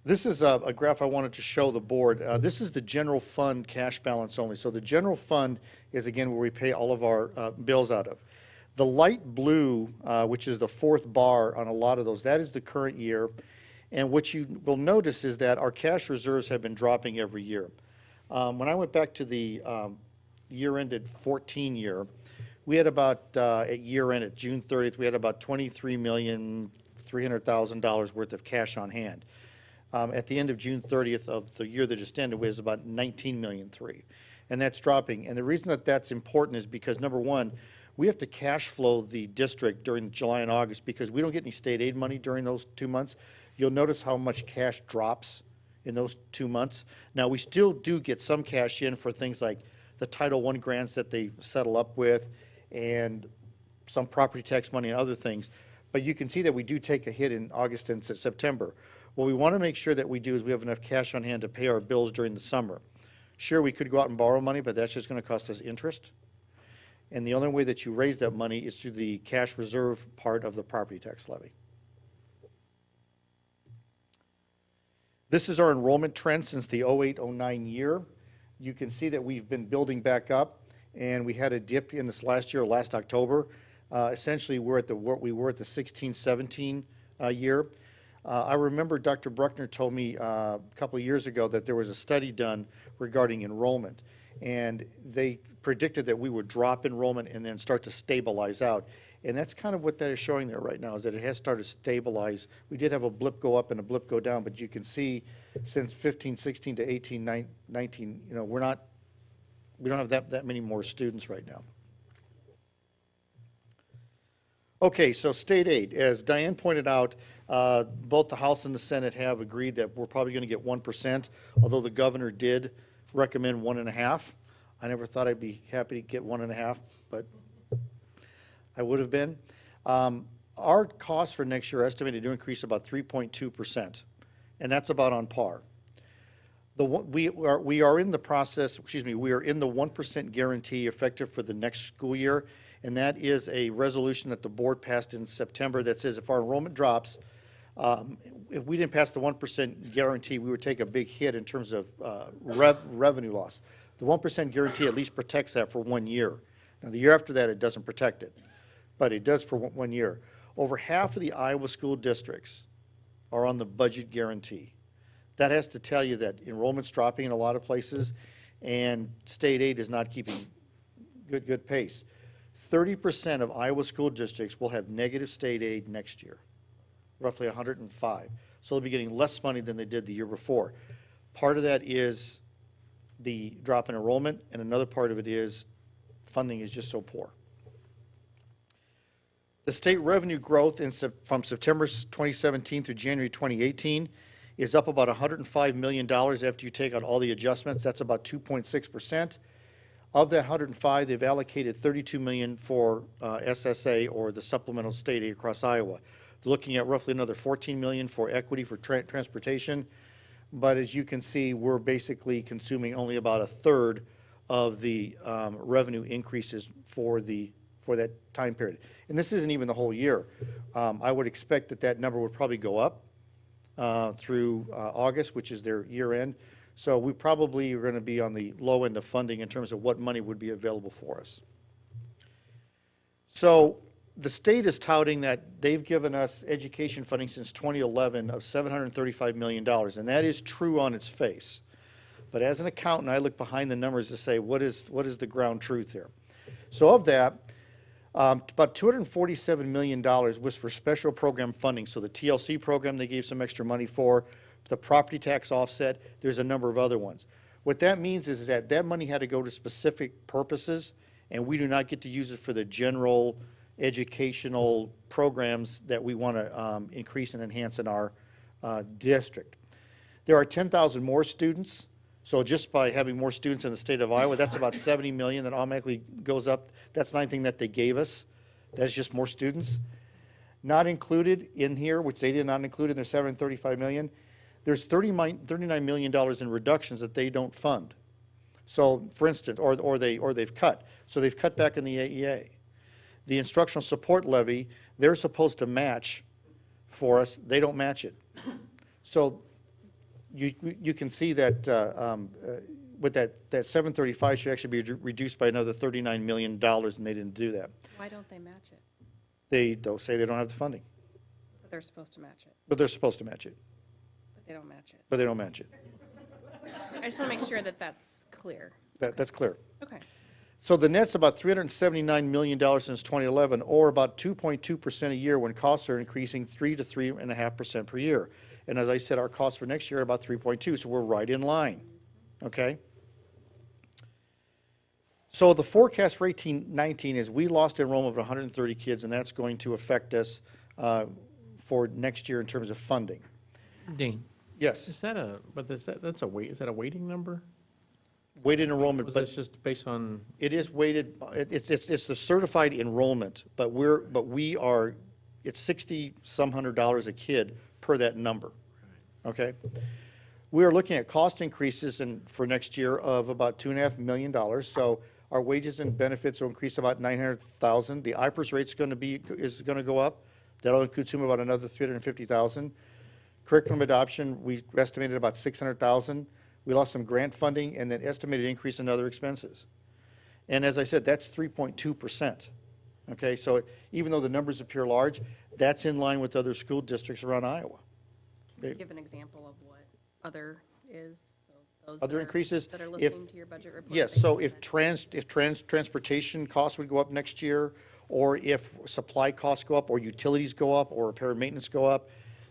this is a graph I wanted to show the board. This is the general fund cash balance only. So the general fund is, again, where we pay all of our bills out of. The light blue, which is the fourth bar on a lot of those, that is the current year. And what you will notice is that our cash reserves have been dropping every year. When I went back to the year-ended 14 year, we had about, at year-end, at June 30th, we had about $23,300,000 worth of cash on hand. At the end of June 30th of the year that just ended, was about $19.3 million. And that's dropping. And the reason that that's important is because, number one, we have to cash flow the district during July and August because we don't get any state aid money during those 2 months. You'll notice how much cash drops in those 2 months. Now, we still do get some cash in for things like the Title I grants that they settle up with and some property tax money and other things. But you can see that we do take a hit in August and September. What we want to make sure that we do is we have enough cash on hand to pay our bills during the summer. Sure, we could go out and borrow money, but that's just going to cost us interest. And the only way that you raise that money is through the cash reserve part of the property tax levy. This is our enrollment trend since the 08-09 year. You can see that we've been building back up, and we had a dip in this last year, last October. Essentially, we were at the 16-17 year. I remember Dr. Bruckner told me a couple of years ago that there was a study done regarding enrollment, and they predicted that we would drop enrollment and then start to stabilize out. And that's kind of what that is showing there right now, is that it has started to stabilize. We did have a blip go up and a blip go down, but you can see since 15, 16 to 18, 19, you know, we don't have that many more students right now. Okay, so state aid. As Diane pointed out, both the House and the Senate have agreed that we're probably going to get 1%, although the governor did recommend 1.5%. I never thought I'd be happy to get 1.5%, but I would have been. Our costs for next year are estimated to increase about 3.2%, and that's about on par. We are in the process, we are in the 1% guarantee effective for the next school year, and that is a resolution that the board passed in September that says if our enrollment drops, if we didn't pass the 1% guarantee, we would take a big hit in terms of revenue loss. The 1% guarantee at least protects that for 1 year. Now, the year after that, it doesn't protect it, but it does for 1 year. Over half of the Iowa school districts are on the budget guarantee. That has to tell you that enrollment's dropping in a lot of places, and state aid is not keeping good pace. 30% of Iowa school districts will have negative state aid next year, roughly 105. So they'll be getting less money than they did the year before. Part of that is the drop in enrollment, and another part of it is funding is just so poor. The state revenue growth from September 2017 through January 2018 is up about $105 million after you take out all the adjustments. That's about 2.6%. Of that 105, they've allocated $32 million for SSA, or the supplemental state aid across Iowa. They're looking at roughly another $14 million for equity for transportation. But as you can see, we're basically consuming only about a third of the revenue increases for that time period. And this isn't even the whole year. I would expect that number would probably go up through August, which is their year end. So we probably are going to be on the low end of funding in terms of what money would be available for us. So the state is touting that they've given us education funding since 2011 of $735 million, and that is true on its face. But as an accountant, I look behind the numbers to say, what is the ground truth here? So of that, about $247 million was for special program funding. So the TLC program they gave some extra money for, the property tax offset, there's a number of other ones. What that means is that money had to go to specific purposes, and we do not get to use it for the general educational programs that we want to increase and enhance in our district. There are 10,000 more students, so just by having more students in the state of Iowa, that's about 70 million that automatically goes up. That's not anything that they gave us. That's just more students. Not included in here, which they did not include in their 735 million, there's $39 million in reductions that they don't fund. So, for instance, or they've cut. So they've cut back in the AEA. The instructional support levy, they're supposed to match for us. They don't match it. So you can see that with that 735 should actually be reduced by another $39 million, and they didn't do that. Why don't they match it? They don't say they don't have the funding, But they're supposed to match it, but they're supposed to match it, but they don't match it. but they don't match it. I just want to make sure that that's clear. That's clear. Okay. So the net's about $379 million since 2011, or about 2.2% a year when costs are increasing 3 to 3.5% per year. And as I said, our costs for next year are about 3.2, so we're right in line, okay? So the forecast for 18-19 is we lost enrollment of 130 kids, and that's going to affect us for next year in terms of funding. Dean, Yes, is that that's a is that a weighting number? weighted enrollment, Was but this just based on, it is weighted, it's the certified enrollment, but we are, it's $60-some hundred a kid per that number, okay? We are looking at cost increases for next year of about $2.5 million, so our wages and benefits will increase about $900,000. The IPERS rate's going to go up. That'll consume about another $350,000. Curriculum adoption, we estimated about $600,000. We lost some grant funding and then estimated increase in other expenses. And as I said, that's 3.2%. Okay, so even though the numbers appear large, that's in line with other school districts around Iowa. Can you give an example of what other is? So those Other that are- increases, that are if- listening to your budget report. Yes, they so can if then- transportation costs would go up next year, or if supply costs go up, or utilities go up, or repair and maintenance go up,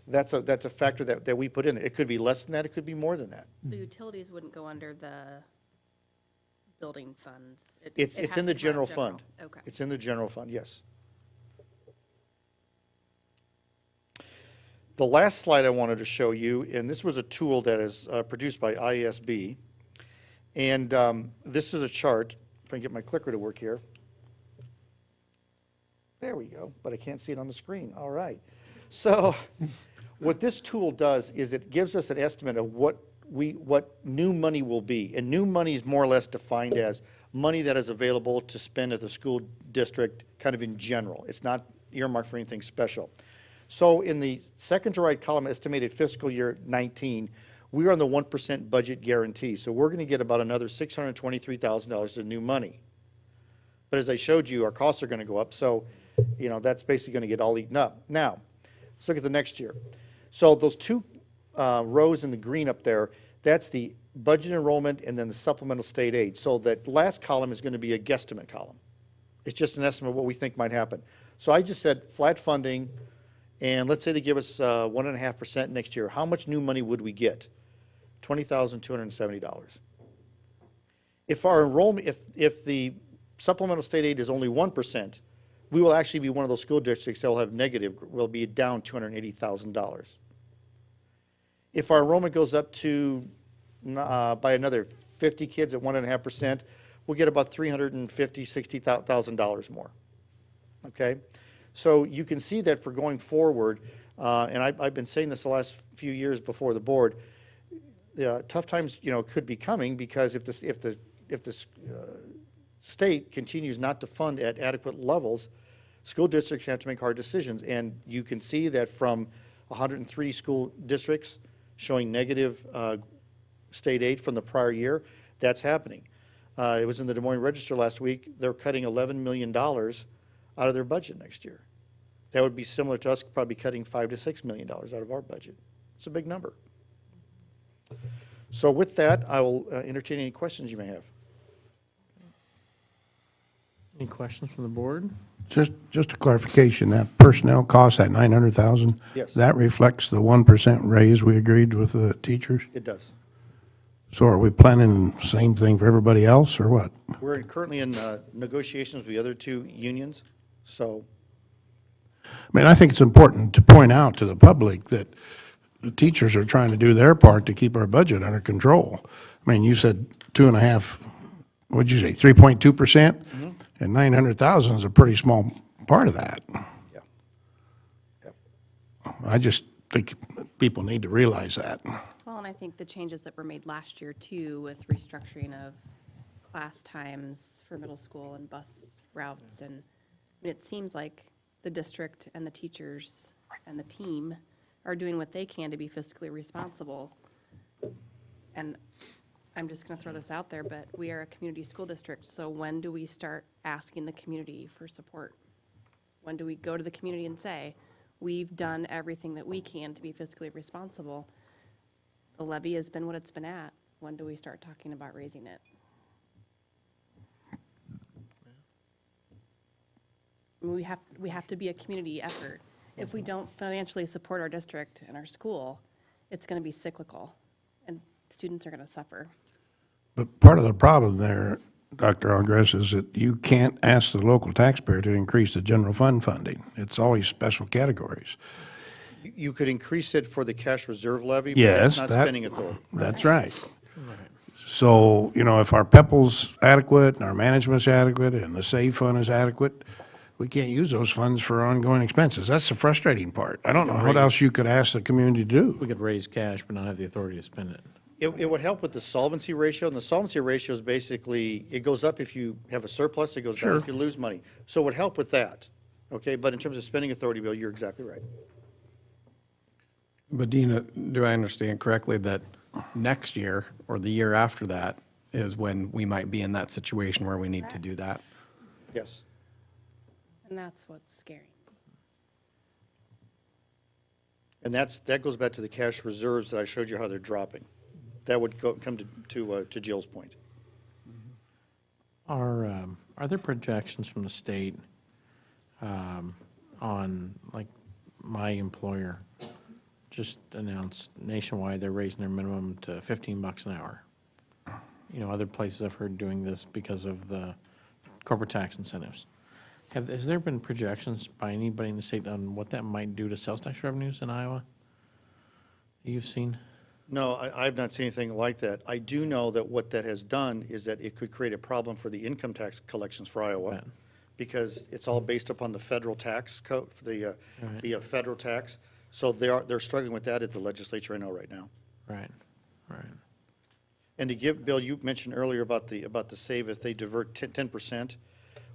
that's a factor that we put in. It could be less than that, it could be more than that. So utilities wouldn't go under the building funds? It's has in the to come out of general fund. Okay. It's in the general fund, yes. The last slide I wanted to show you, and this was a tool that is produced by ISB, and this is a chart, if I can get my clicker to work here. There we go, but I can't see it on the screen. All right. So what this tool does is it gives us an estimate of what new money will be. And new money is more or less defined as money that is available to spend at the school district kind of in general. It's not earmarked for anything special. So in the second to right column, estimated fiscal year 19, we are on the 1% budget guarantee. So we're going to get about another $623,000 of new money. But as I showed you, our costs are going to go up. So, that's basically going to get all eaten up. Now, let's look at the next year. So those two rows in the green up there, that's the budget enrollment and then the supplemental state aid. So that last column is going to be a guesstimate column. It's just an estimate of what we think might happen. So I just said flat funding, and let's say they give us 1.5% next year. How much new money would we get? $20,270. If our enrollment, if the supplemental state aid is only 1%, we will actually be one of those school districts that will have negative, will be down $280,000. If our enrollment goes up to, by another 50 kids at 1.5%, we'll get about $350,000, $60,000 more. Okay? So you can see that for going forward, and I've been saying this the last few years before the board, tough times, could be coming because if the state continues not to fund at adequate levels, school districts have to make hard decisions. And you can see that from 103 school districts showing negative state aid from the prior year, that's happening. It was in the Des Moines Register last week. They're cutting $11 million out of their budget next year. That would be similar to us probably cutting $5 to $6 million out of our budget. It's a big number. So with that, I will entertain any questions you may have. any questions from the board? Just a clarification, that personnel cost, that 900,000? Yes. That reflects the 1% raise we agreed with the teachers? It does. So are we planning the same thing for everybody else, or what? We're currently in negotiations with the other two unions, so I mean, I think it's important to point out to the public that the teachers are trying to do their part to keep our budget under control. I mean, you said 2.5, what'd you say, 3.2%? And 900,000 is a pretty small part of that. yeah. Yep. I just think people need to realize that. Well, and I think the changes that were made last year too, with restructuring of class times for middle school and bus routes, and it seems like the district and the teachers and the team are doing what they can to be fiscally responsible. And I'm just gonna throw this out there, but we are a community school district, so when do we start asking the community for support? When do we go to the community and say, we've done everything that we can to be fiscally responsible? The levy has been what it's been at. When do we start talking about raising it? We have to be a community effort. If we don't financially support our district and our school, it's gonna be cyclical, and students are gonna suffer. But part of the problem there, Dr. Ogres, is that you can't ask the local taxpayer to increase the general fund funding. It's always special categories. You could increase it for the cash reserve levy, but Yes, that's not that- spending authority. That's right. So, you know, if our PEPAL's adequate, and our management's adequate, and the SAVE fund is adequate, we can't use those funds for ongoing expenses. That's the frustrating part. I don't know what else you could ask the community to do. We could raise cash but not have the authority to spend it. It would help with the solvency ratio, and the solvency ratio is basically, it goes up if you have a surplus, it goes down if you lose money. So it would help with that, okay? But in terms of spending authority, Bill, you're exactly right. But Dina, do I understand correctly that next year or the year after that is when we might be in that situation where we need to do that? Yes. And that's what's scary. And that goes back to the cash reserves that I showed you how they're dropping. That would come to Jill's point. Are there projections from the state on, like, my employer just announced nationwide they're raising their minimum to $15 an hour? You know, other places I've heard doing this because of the corporate tax incentives. Has there been projections by anybody in the state on what that might do to sales tax revenues in Iowa? You've seen? No, I've not seen anything like that. I do know that what that has done is that it could create a problem for the income tax collections for Iowa, Right. because it's all based upon the federal tax code, for the federal tax. So they're struggling with that at the legislature, I know, right now. Right, right. And to give, Bill, you mentioned earlier about the SAVE, if they divert 10%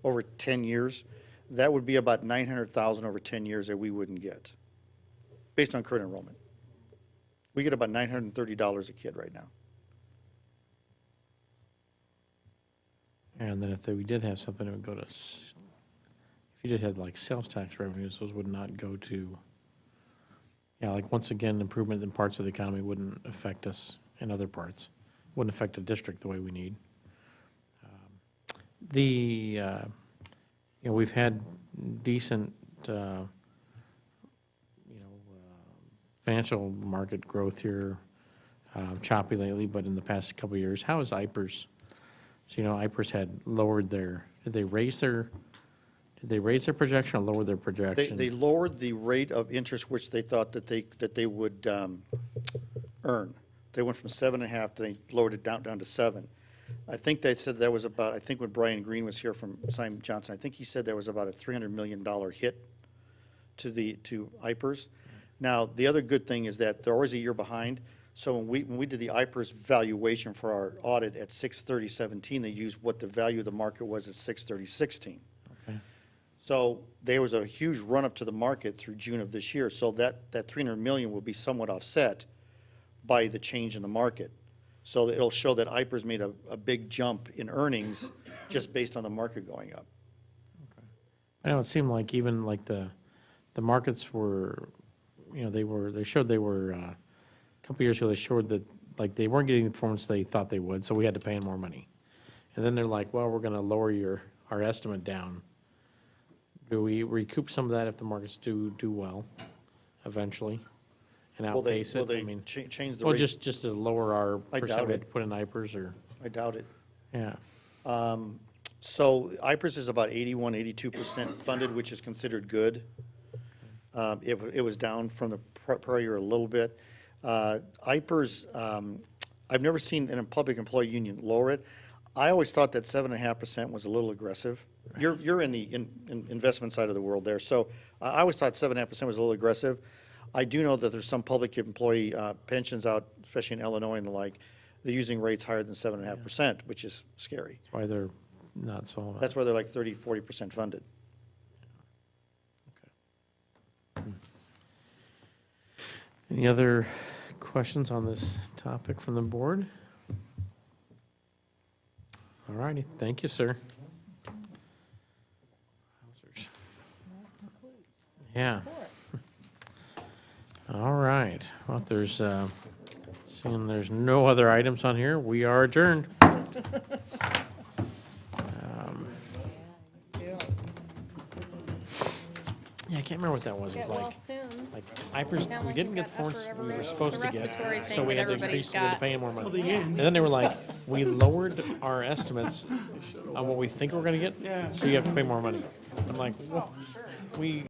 over 10 years, that would be about 900,000 over 10 years that we wouldn't get, based on current enrollment. We get about $930 a kid right now. And then if we did have something, it would go to, if you did have like sales tax revenues, those would not go to, yeah, like, once again, improvement in parts of the economy wouldn't affect us in other parts. Wouldn't affect the district the way we need. You know, we've had decent, financial market growth here, choppy lately, but in the past couple of years. How is IPERS? So, you know, IPERS had lowered their, did they raise their projection or lower their projection? They lowered the rate of interest which they thought that they would earn. They went from 7.5, they lowered it down to 7. I think they said that was about, I think when Brian Green was here from Simon Johnson, I think he said there was about a $300 million hit to IPERS. Now, the other good thing is that they're always a year behind. So when we did the IPERS valuation for our audit at 6/30/17, they used what the value of the market was at 6/30/16. Okay. So there was a huge run-up to the market through June of this year. So that $300 million will be somewhat offset by the change in the market. So it'll show that IPERS made a big jump in earnings just based on the market going up. I know it seemed like even like the markets were, you know, they showed they were, a couple years ago, they showed that, like, they weren't getting the performance they thought they would, so we had to pay them more money. And then they're like, well, we're gonna lower our estimate down. Do we recoup some of that if the markets do well eventually? and Will they, outpace will it? they I mean, change the well, rate? just to lower our I percent doubt we had it. to put in IPers or, I doubt it. yeah. So IPERS is about 81, 82% funded, which is considered good. It was down from the prior year a little bit. IPERS, I've never seen a public employee union lower it. I always thought that 7.5% was a little aggressive. You're in the investment side of the world there, so I always thought 7.5% was a little aggressive. I do know that there's some public employee pensions out, especially in Illinois and the like, they're using rates higher than 7.5%, which is scary. That's why they're not so. That's why they're like 30, 40% funded. Any other questions on this topic from the board? All righty, thank you, sir. Yeah. All right, well, there's, seeing there's no other items on here, we are adjourned. Yeah, I can't remember what that was. It was like, soon. like IPers, Kinda we like didn't we've get got forms upper we were every- supposed the to get, respiratory so thing we that had to everybody's increase, we had to got. pay them more money. And then they were like, we lowered our estimates on what we think we're gonna get, so you have to pay more money. I'm like, well, we